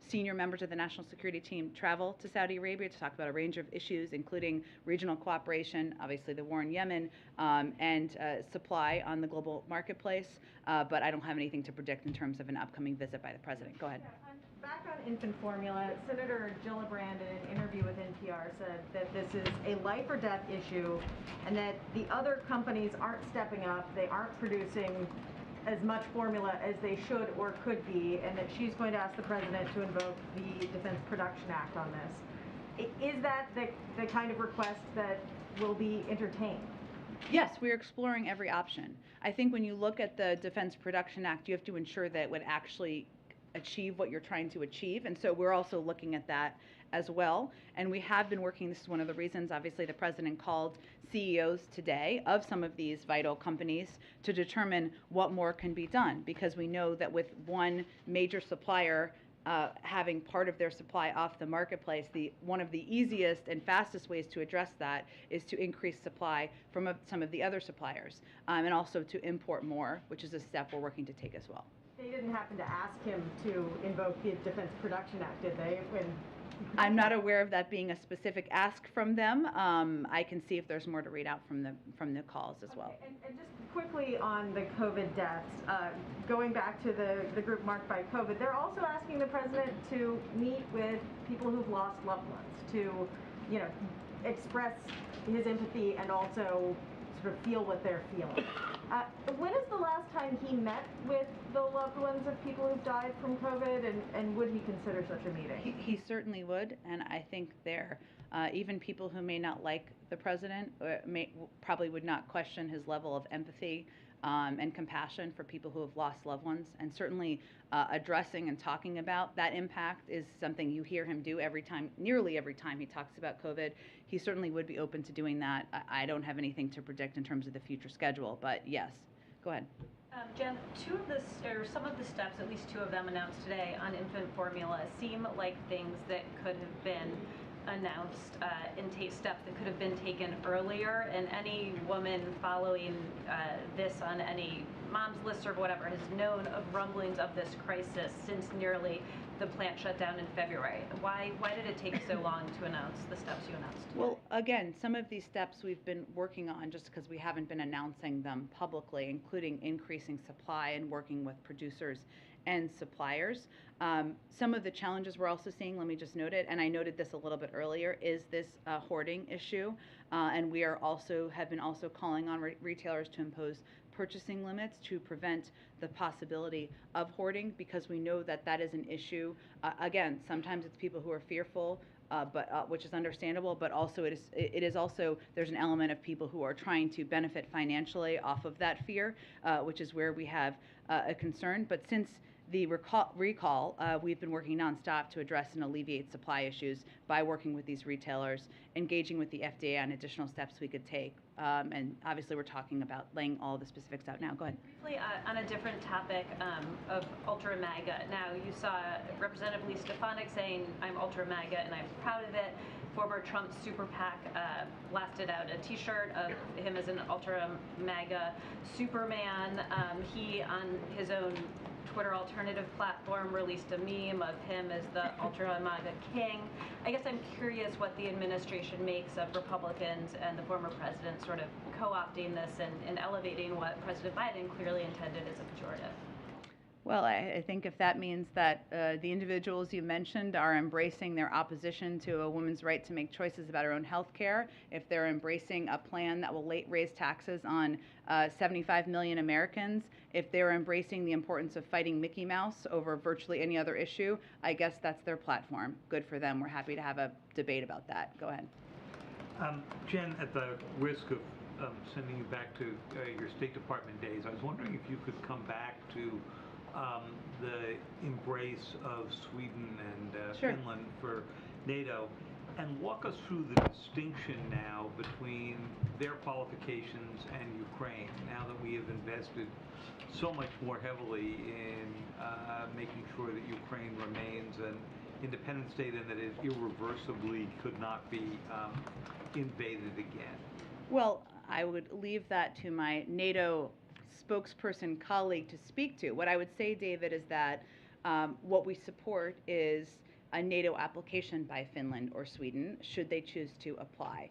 senior members of the national security team travel to Saudi Arabia to talk about a range of issues, including regional cooperation, obviously the war in Yemen, and supply on the global marketplace. But I don't have anything to predict in terms of an upcoming visit by the president. Go ahead. Back on infant formula, Senator Gillibrand in an interview with NPR said that this is a life or death issue and that the other companies aren't stepping up, they aren't producing as much formula as they should or could be, and that she's going to ask the president to invoke the Defense Production Act on this. Is that the kind of request that will be entertained? Yes, we're exploring every option. I think when you look at the Defense Production Act, you have to ensure that it would actually achieve what you're trying to achieve, and so we're also looking at that as well. And we have been working, this is one of the reasons, obviously, the president called CEOs today of some of these vital companies to determine what more can be done, because we know that with one major supplier having part of their supply off the marketplace, one of the easiest and fastest ways to address that is to increase supply from some of the other suppliers, and also to import more, which is a step we're working to take as well. They didn't happen to ask him to invoke the Defense Production Act, did they? I'm not aware of that being a specific ask from them. I can see if there's more to read out from the calls as well. Okay. And just quickly on the COVID deaths, going back to the group marked by COVID, they're also asking the president to meet with people who've lost loved ones, to, express his empathy and also sort of feel what they're feeling. When is the last time he met with the loved ones of people who've died from COVID, and would he consider such a meeting? He certainly would, and I think even people who may not like the president probably would not question his level of empathy and compassion for people who have lost loved ones, and certainly addressing and talking about that impact is something you hear him do nearly every time he talks about COVID. He certainly would be open to doing that. I don't have anything to predict in terms of the future schedule, but yes, go ahead. Jen, some of the steps, at least two of them announced today on infant formula, seem like things that could have been announced steps that could have been taken earlier, and any woman following this on any mom's list or whatever has known of rumblings of this crisis since nearly the plant shut down in February. Why did it take so long to announce the steps you announced today? Well, again, some of these steps we've been working on just because we haven't been announcing them publicly, including increasing supply and working with producers and suppliers. Some of the challenges we're also seeing, let me just note it, and I noted this a little bit earlier, is this hoarding issue. And we have been calling on retailers to impose purchasing limits to prevent the possibility of hoarding, because we know that is an issue. Again, sometimes it's people who are fearful, which is understandable, but also it is also, there's an element of people who are trying to benefit financially off of that fear, which is where we have a concern. But since the recall, we've been working nonstop to address and alleviate supply issues by working with these retailers, engaging with the FDA on additional steps we could take. And obviously we're talking about laying all the specifics out now. Go ahead. Briefly, on a different topic of Ultra MAGA. Now, you saw Representative Lee Stefanik saying, "I'm Ultra MAGA and I'm proud of it." Former Trump super PAC blasted out a t-shirt of him as an Ultra MAGA Superman. He, on his own Twitter alternative platform, released a meme of him as the Ultra MAGA King. I guess I'm curious what the administration makes of Republicans and the former president sort of co-opting this and elevating what President Biden clearly intended as a pejorative. Well, I think if that means that the individuals you mentioned are embracing their opposition to a woman's right to make choices about her own health care, if they're embracing a plan that will raise taxes on 75 million Americans, if they're embracing the importance of fighting Mickey Mouse over virtually any other issue, I guess that's their platform. Good for them. We're happy to have a debate about that. Go ahead. Jen, at the risk of sending you back to your State Department days, I was wondering if you could come back to the embrace of Sweden and Sure. Finland for NATO, and walk us through the distinction now between their qualifications and Ukraine, now that we have invested so much more heavily in making sure that Ukraine remains an independent state and that it irreversibly could not be invaded again. Well, I would leave that to my NATO spokesperson colleague to speak to. What I would say, David, is that What we support is a NATO application by Finland or Sweden, should they choose to apply.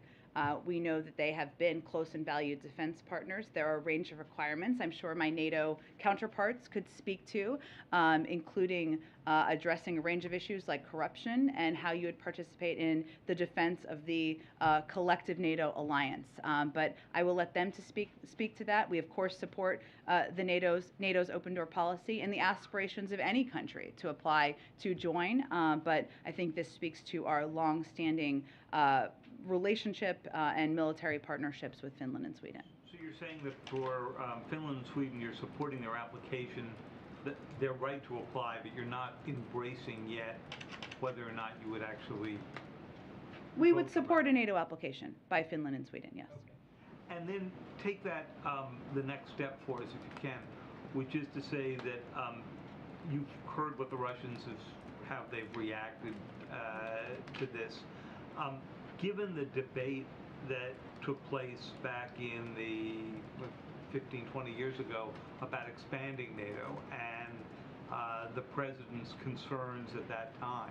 We know that they have been close and valued defense partners. There are a range of requirements I'm sure my NATO counterparts could speak to, including addressing a range of issues like corruption and how you would participate in the defense of the collective NATO alliance. But I will let them to speak to that. We of course support the NATO's open door policy and the aspirations of any country to apply to join. But I think this speaks to our long-standing relationship and military partnerships with Finland and Sweden. So you're saying that for Finland and Sweden, you're supporting their application, their right to apply, but you're not embracing yet whether or not you would actually... We would support a NATO application by Finland and Sweden, yes. Okay. And then take that the next step for us, if you can, which is to say that you've heard what the Russians how they've reacted to this. Given the debate that took place back in the 15, 20 years ago about expanding NATO and the president's concerns at that time,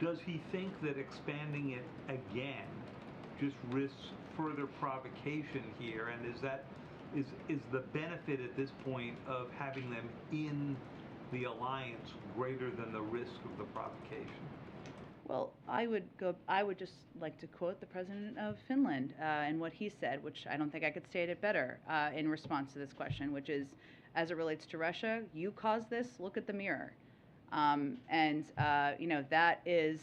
does he think that expanding it again just risks further provocation here? And is the benefit at this point of having them in the alliance greater than the risk of the provocation? Well, I would just like to quote the president of Finland and what he said, which I don't think I could state it better in response to this question, which is, as it relates to Russia, you caused this, look at the mirror. You know, that is,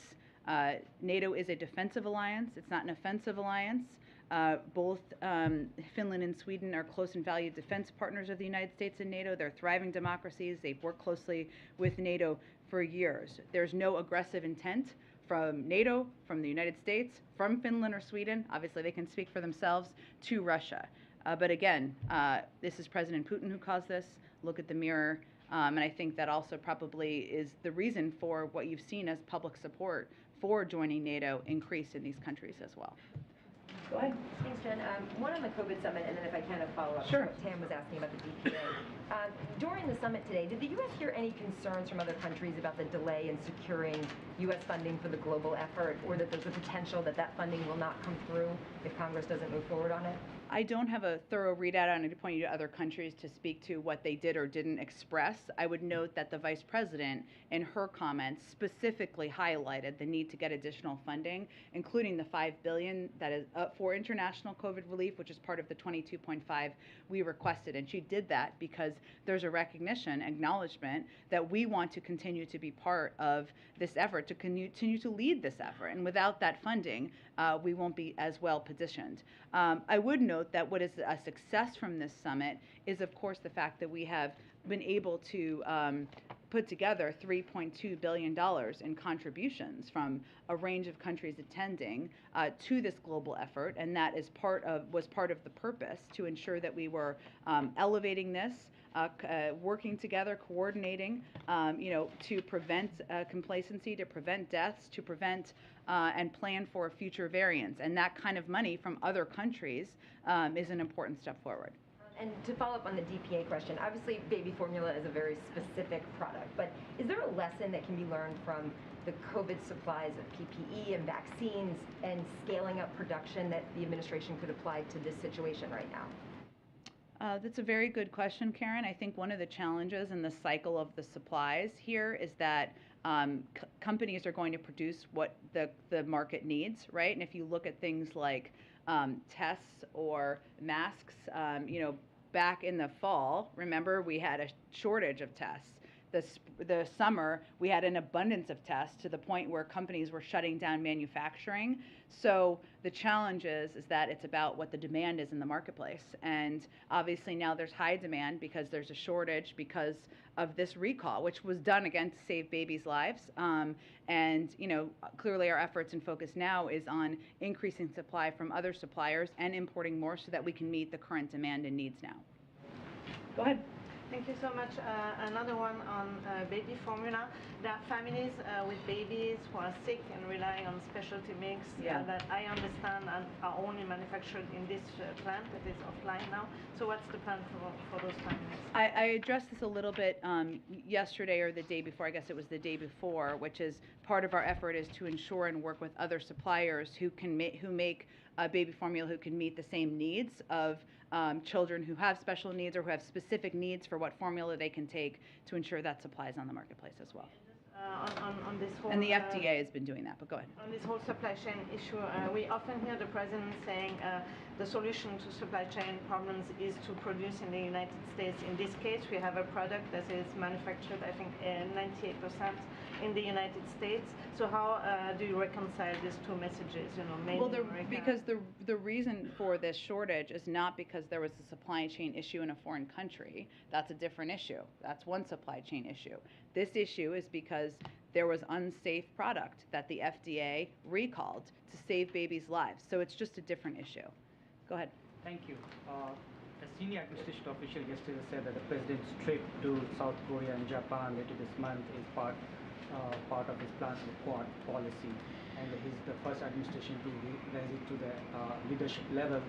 NATO is a defensive alliance, it's not an offensive alliance. Both Finland and Sweden are close and valued defense partners of the United States and NATO. They're thriving democracies. They've worked closely with NATO for years. There's no aggressive intent from NATO, from the United States, from Finland or Sweden, obviously they can speak for themselves, to Russia. But again, this is President Putin who caused this. Look at the mirror. And I think that also probably is the reason for what you've seen as public support for joining NATO increase in these countries as well. Go ahead. Thanks, Jen. One on the COVID summit, and then if I can, a follow-up to what Tam was asking about the DPA. During the summit today, did the U.S. hear any concerns from other countries about the delay in securing U.S. funding for the global effort, or that there's a potential that that funding will not come through if Congress doesn't move forward on it? I don't have a thorough readout. I need to point you to other countries to speak to what they did or didn't express. I would note that the Vice President, in her comments, specifically highlighted the need to get additional funding, including the $5 billion that is for international COVID relief, which is part of the 22.5 we requested. And she did that because there's a recognition, acknowledgement, that we want to continue to be part of this effort, to continue to lead this effort. And without that funding, we won't be as well positioned. I would note that what is a success from this summit is, of course, the fact that we have been able to put together $3.2 billion in contributions from a range of countries attending to this global effort, and that is was part of the purpose to ensure that we were elevating this, working together, coordinating, to prevent complacency, to prevent deaths, to prevent and plan for future variants. And that kind of money from other countries is an important step forward. And to follow up on the DPA question, obviously baby formula is a very specific product, but is there a lesson that can be learned from the COVID supplies of PPE and vaccines and scaling up production that the administration could apply to this situation right now? That's a very good question, Karen. I think one of the challenges in the cycle of the supplies here is that companies are going to produce what the market needs, right? And if you look at things like tests or masks, back in the fall, remember, we had a shortage of tests. The summer, we had an abundance of tests to the point where companies were shutting down manufacturing. So the challenge is that it's about what the demand is in the marketplace. And obviously now there's high demand because there's a shortage because of this recall, which was done again to save babies' lives. Clearly our efforts and focus now is on increasing supply from other suppliers and importing more so that we can meet the current demand and needs now. Go ahead. Thank you so much. Another one on baby formula. There are families with babies who are sick and relying on specialty mix that I understand are only manufactured in this plant that is offline now. So what's the plan for those families? I addressed this a little bit yesterday or the day before. I guess it was the day before, which is part of our effort is to ensure and work with other suppliers who can who make baby formula who can meet the same needs of children who have special needs or who have specific needs for what formula they can take to ensure that supply is on the marketplace as well. On this whole, and the FDA has been doing that, but go ahead. On this whole supply chain issue, we often hear the president saying the solution to supply chain problems is to produce in the United States. In this case, we have a product that is manufactured, I think, 98% in the United States. So how do you reconcile these two messages? You know, made in America? Because the reason for this shortage is not because there was a supply chain issue in a foreign country. That's a different issue. That's one supply chain issue. This issue is because there was unsafe product that the FDA recalled to save babies' lives. So it's just a different issue. Go ahead. Thank you. A senior administration official yesterday said that the president's trip to South Korea and Japan later this month is part of his plans for Quad policy, and he's the first administration to raise it to the leadership level.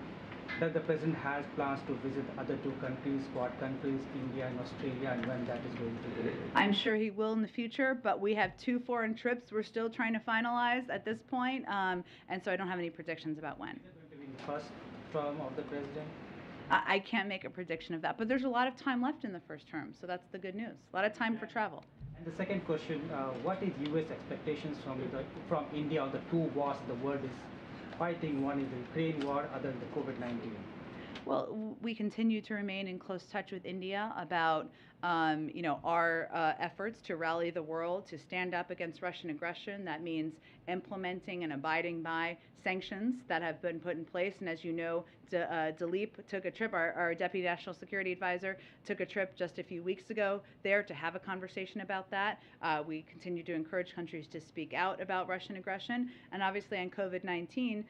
That the president has plans to visit other two countries, Quad countries, India and Australia, and when that is going to be. I'm sure he will in the future, but we have 2 foreign trips we're still trying to finalize at this point, and so I don't have any predictions about when. Is it going to be in the first term of the president? I can't make a prediction of that, but there's a lot of time left in the first term, so that's the good news. A lot of time for travel. And the second question, what is U.S. expectations from India on the 2 wars the world is fighting? One is the Ukraine war, other is the COVID-19. Well, we continue to remain in close touch with India about our efforts to rally the world to stand up against Russian aggression. That means implementing and abiding by sanctions that have been put in place. And as you know, Dilip took a trip, our Deputy National Security Advisor took a trip just a few weeks ago there to have a conversation about that. We continue to encourage countries to speak out about Russian aggression. And obviously on COVID-19,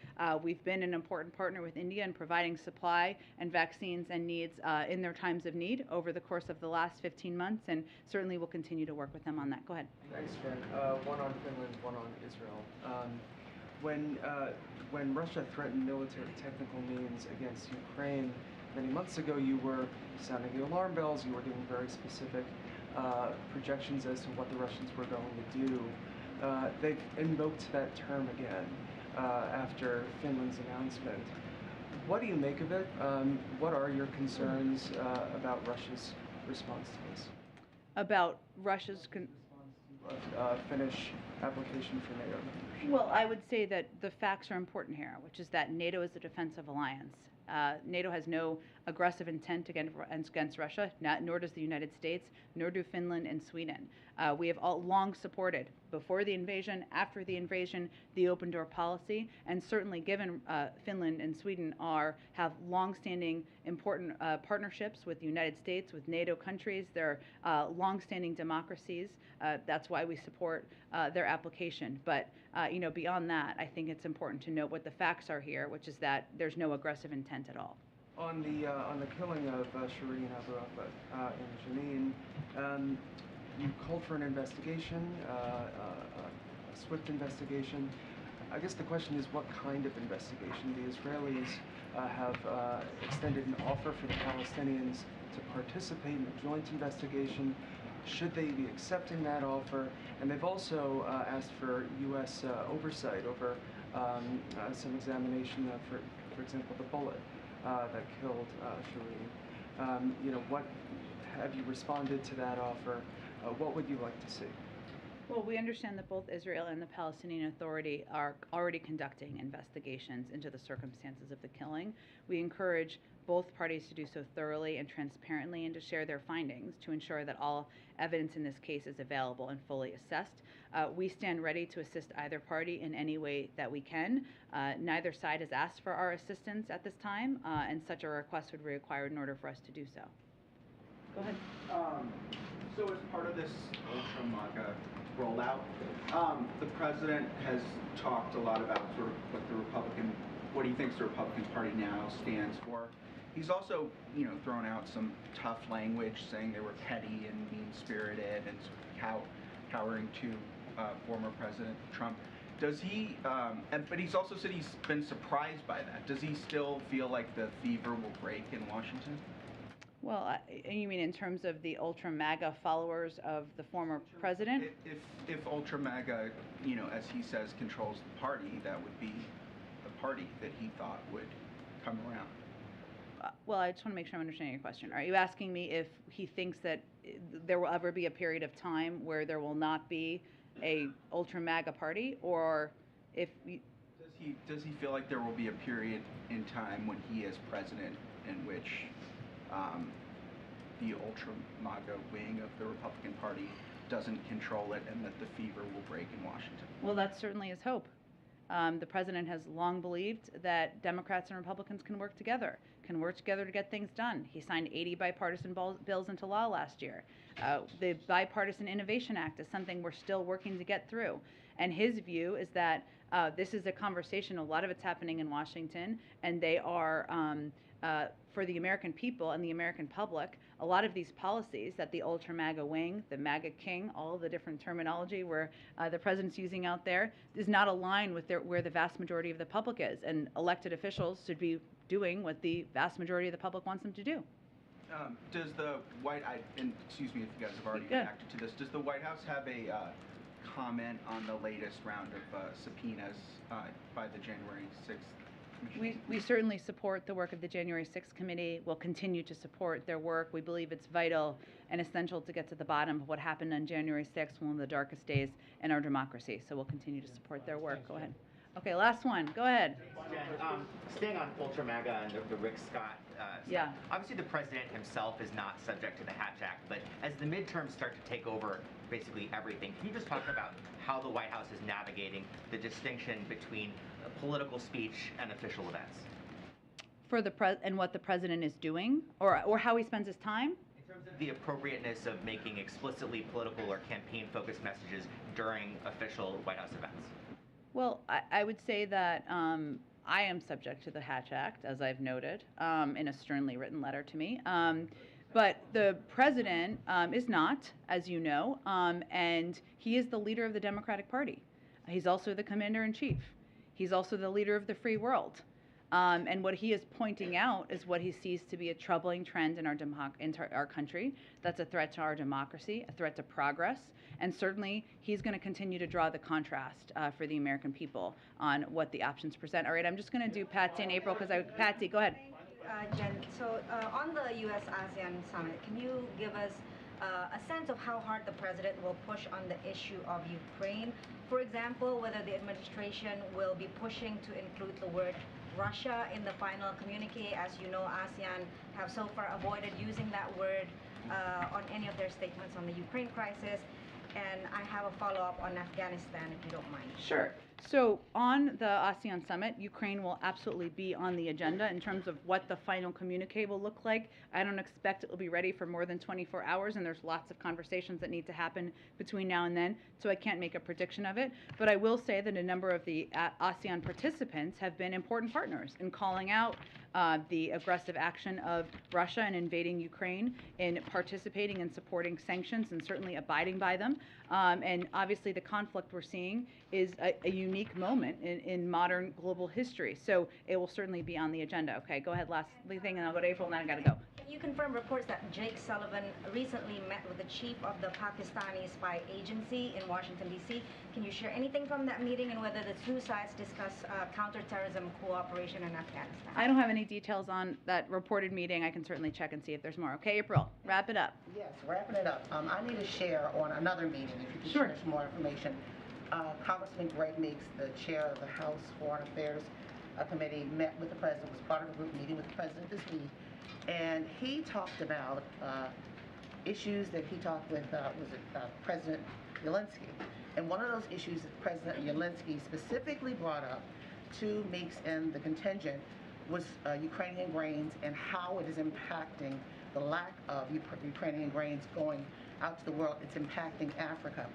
we've been an important partner with India in providing supply and vaccines and needs in their times of need over the course of the last 15 months, and certainly we'll continue to work with them on that. Go ahead. Thanks, Jen. One on Finland, one on Israel. When Russia threatened military technical means against Ukraine many months ago, you were sounding the alarm bells. You were giving very specific projections as to what the Russians were going to do. They've invoked that term again after Finland's announcement. What do you make of it? What are your concerns about Russia's response to this? About Russia's Finnish application for NATO membership? Well, I would say that the facts are important here, which is that NATO is a defensive alliance. NATO has no aggressive intent against Russia, nor does the United States, nor do Finland and Sweden. We have all long supported, before the invasion, after the invasion, the open door policy, and certainly given Finland and Sweden have long-standing important partnerships with the United States, with NATO countries. They're long-standing democracies. That's why we support their application. But beyond that, I think it's important to note what the facts are here, which is that there's no aggressive intent at all. On the killing of Shireen Abu Akleh in Jenin, you called for an investigation, a swift investigation. I guess the question is, what kind of investigation? The Israelis have extended an offer for the Palestinians to participate in a joint investigation. Should they be accepting that offer? And they've also asked for U.S. oversight over some examination of, for example, the bullet that killed Shireen. What have you responded to that offer? What would you like to see? Well, we understand that both Israel and the Palestinian Authority are already conducting investigations into the circumstances of the killing. We encourage both parties to do so thoroughly and transparently and to share their findings to ensure that all evidence in this case is available and fully assessed. We stand ready to assist either party in any way that we can. Neither side has asked for our assistance at this time, and such a request would be required in order for us to do so. Go ahead. So as part of this ultra-MAGA rollout, the president has talked a lot about sort of what the Republican what he thinks the Republican Party now stands for. He's also, thrown out some tough language, saying they were petty and mean-spirited and sort of cowering to former President Trump. Does he, but he's also said he's been surprised by that. Does he still feel like the fever will break in Washington? Well, you mean in terms of the ultra MAGA followers of the former president? If ultra MAGA, as he says, controls the party, that would be the party that he thought would come around. Well, I just want to make sure I'm understanding your question. Are you asking me if he thinks that there will ever be a period of time where there will not be a ultra MAGA party, or if does he feel like there will be a period in time when he is president in which the ultra MAGA wing of the Republican Party doesn't control it, and that the fever will break in Washington? Well, that's certainly his hope. The president has long believed that Democrats and Republicans can work together to get things done. He signed 80 bipartisan bills into law last year. The Bipartisan Innovation Act is something we're still working to get through. And his view is that this is a conversation, a lot of it's happening in Washington, and they are, for the American people and the American public, a lot of these policies that the ultra MAGA wing, the MAGA king, all of the different terminology where the president's using out there, is not aligned with where the vast majority of the public is. And elected officials should be doing what the vast majority of the public wants them to do. Does the excuse me if you guys have already reacted to this, does the White House have a comment on the latest round of subpoenas by the January 6th Commission? We certainly support the work of the January 6th committee. We'll continue to support their work. We believe it's vital and essential to get to the bottom of what happened on January 6th, one of the darkest days in our democracy. So we'll continue to support their work. Go ahead. Okay, last one. Go ahead. Jen, staying on ultra MAGA and the Rick Scott yeah. Obviously, the president himself is not subject to the Hatch Act, but as the midterms start to take over basically everything, can you just talk about how the White House is navigating the distinction between political speech and official events? For and what the president is doing, or how he spends his time? In terms of the appropriateness of making explicitly political or campaign-focused messages during official White House events. Well, I would say that I am subject to the Hatch Act, as I've noted, in a sternly written letter to me. But the president is not, as you know, and he is the leader of the Democratic Party. He's also the commander-in-chief. He's also the leader of the free world. And what he is pointing out is what he sees to be a troubling trend in our country. That's a threat to our democracy, a threat to progress. And certainly, he's going to continue to draw the contrast for the American people on what the options present. All right, I'm just going to do Patsy and April because Patsy, go ahead. Jen, so on the U.S.-ASEAN summit, can you give us a sense of how hard the president will push on the issue of Ukraine? For example, whether the administration will be pushing to include the word Russia in the final communique. As you know, ASEAN have so far avoided using that word on any of their statements on the Ukraine crisis. And I have a follow-up on Afghanistan, if you don't mind. Sure. So on the ASEAN summit, Ukraine will absolutely be on the agenda in terms of what the final communique will look like. I don't expect it will be ready for more than 24 hours, and there's lots of conversations that need to happen between now and then, so I can't make a prediction of it. But I will say that a number of the ASEAN participants have been important partners in calling out the aggressive action of Russia in invading Ukraine, in participating and supporting sanctions and certainly abiding by them. And obviously the conflict we're seeing is a unique moment in modern global history. So it will certainly be on the agenda. Okay, go ahead, last thing, and I'll go to April, and then I gotta go. Can you confirm reports that Jake Sullivan recently met with the chief of the Pakistani spy agency in Washington, D.C.? Can you share anything from that meeting and whether the two sides discuss counterterrorism cooperation in Afghanistan? I don't have any details on that reported meeting. I can certainly check and see if there's more. Okay, April, wrap it up. Yes, wrapping it up. I need to share on another meeting, if you could share some more information. Congressman Greg Meeks, the chair of the House Foreign Affairs Committee, met with the president, was part of a group meeting with the president this week, and he talked about issues that he talked with, President Zelensky. And one of those issues that President Zelensky specifically brought up to Meeks and the contingent was Ukrainian grains and how it is impacting the lack of Ukrainian grains going out to the world. It's impacting Africa.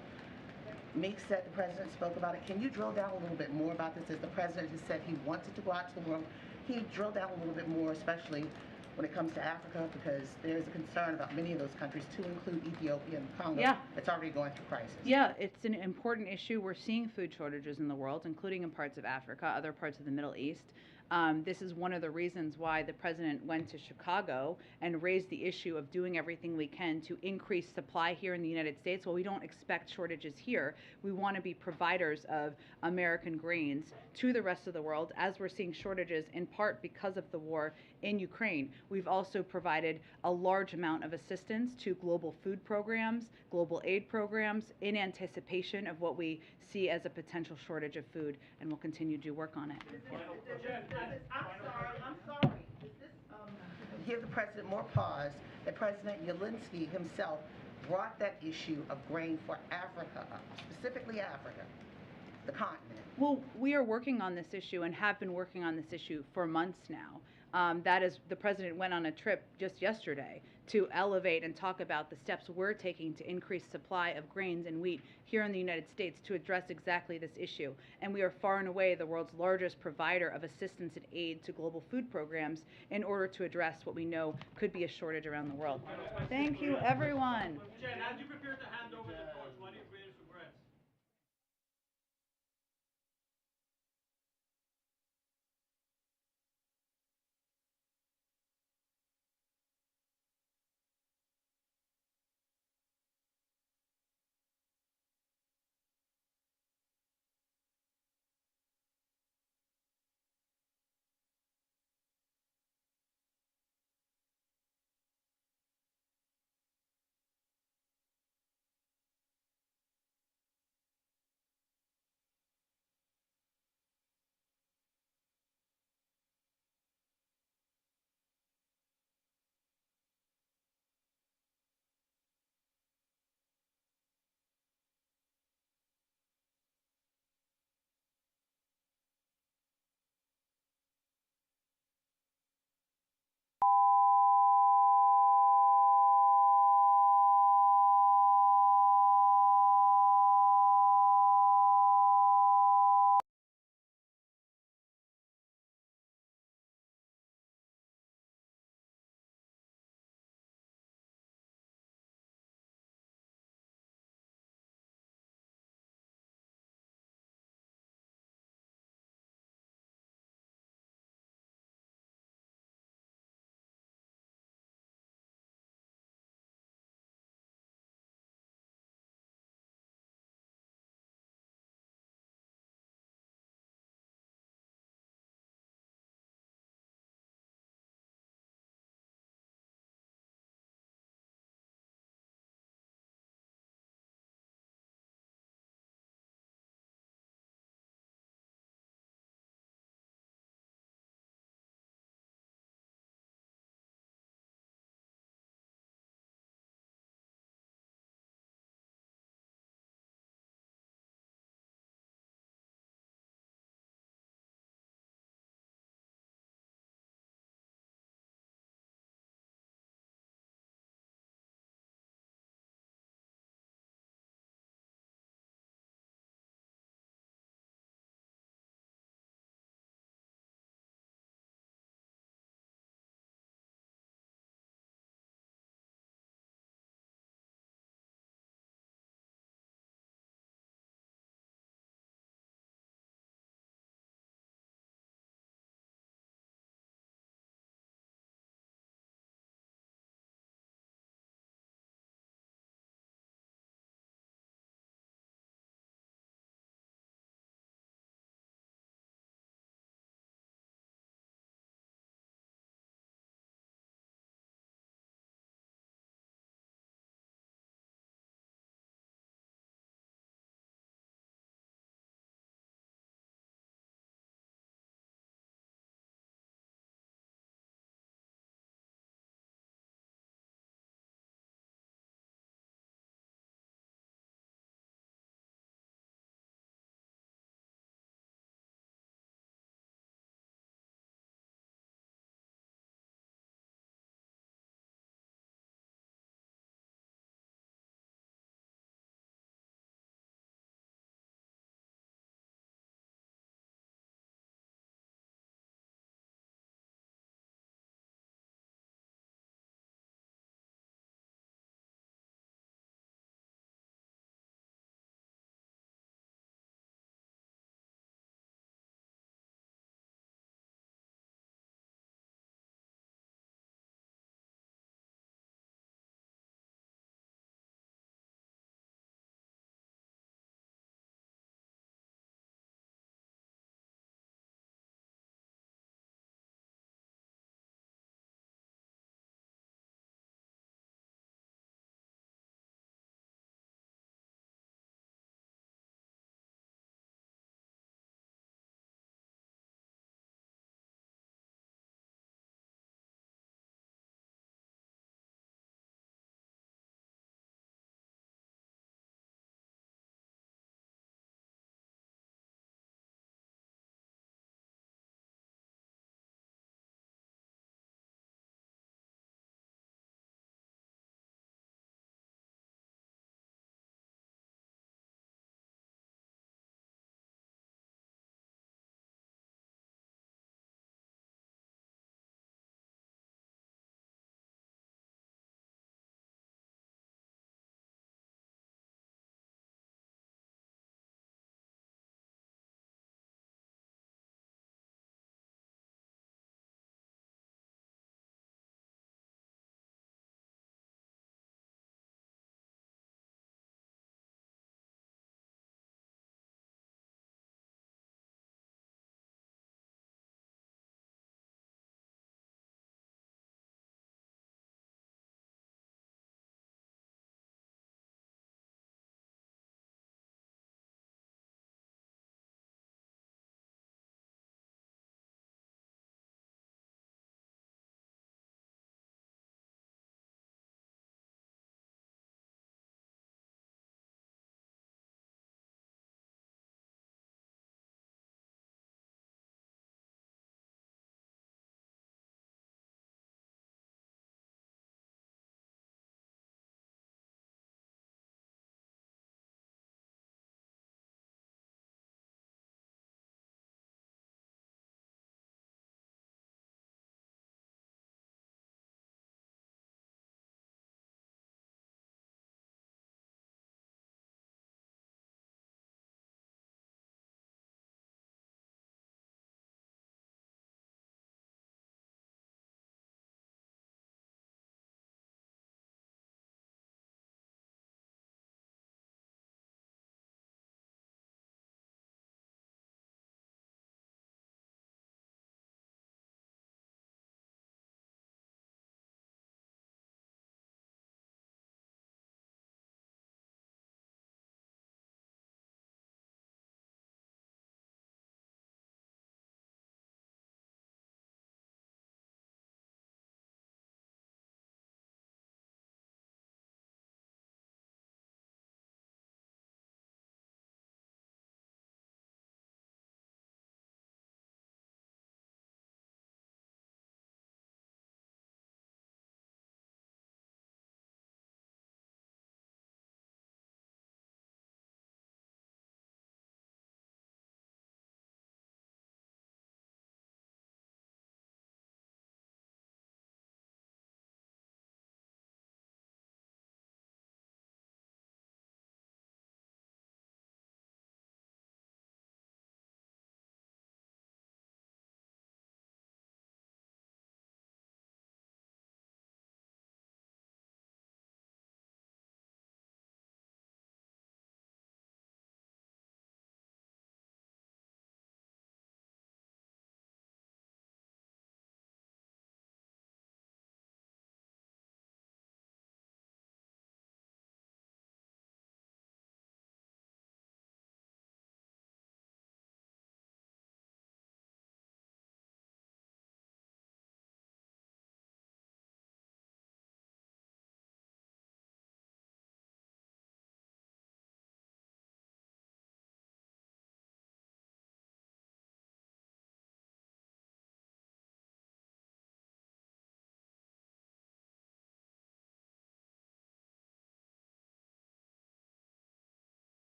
Meeks said the president spoke about it. Can you drill down a little bit more about this? As the president has said he wanted to go out to the world, can you drill down a little bit more, especially when it comes to Africa, because there's a concern about many of those countries, to include Ethiopia and Congo, that's already going through crisis. Yeah, it's an important issue. We're seeing food shortages in the world, including in parts of Africa, other parts of the Middle East. This is one of the reasons why the president went to Chicago and raised the issue of doing everything we can to increase supply here in the United States. While we don't expect shortages here, we want to be providers of American grains to the rest of the world, as we're seeing shortages in part because of the war in Ukraine. We've also provided a large amount of assistance to global food programs, global aid programs, in anticipation of what we see as a potential shortage of food, and we'll continue to work on it. I'm sorry. Does this give the president more pause that President Zelensky himself brought that issue of grain for Africa up, specifically Africa, the continent? Well, we are working on this issue and have been working on this issue for months now. That is, the president went on a trip just yesterday to elevate and talk about the steps we're taking to increase supply of grains and wheat here in the United States to address exactly this issue. And we are far and away the world's largest provider of assistance and aid to global food programs in order to address what we know could be a shortage around the world. Thank you, everyone. Jen, as you prepare to hand over the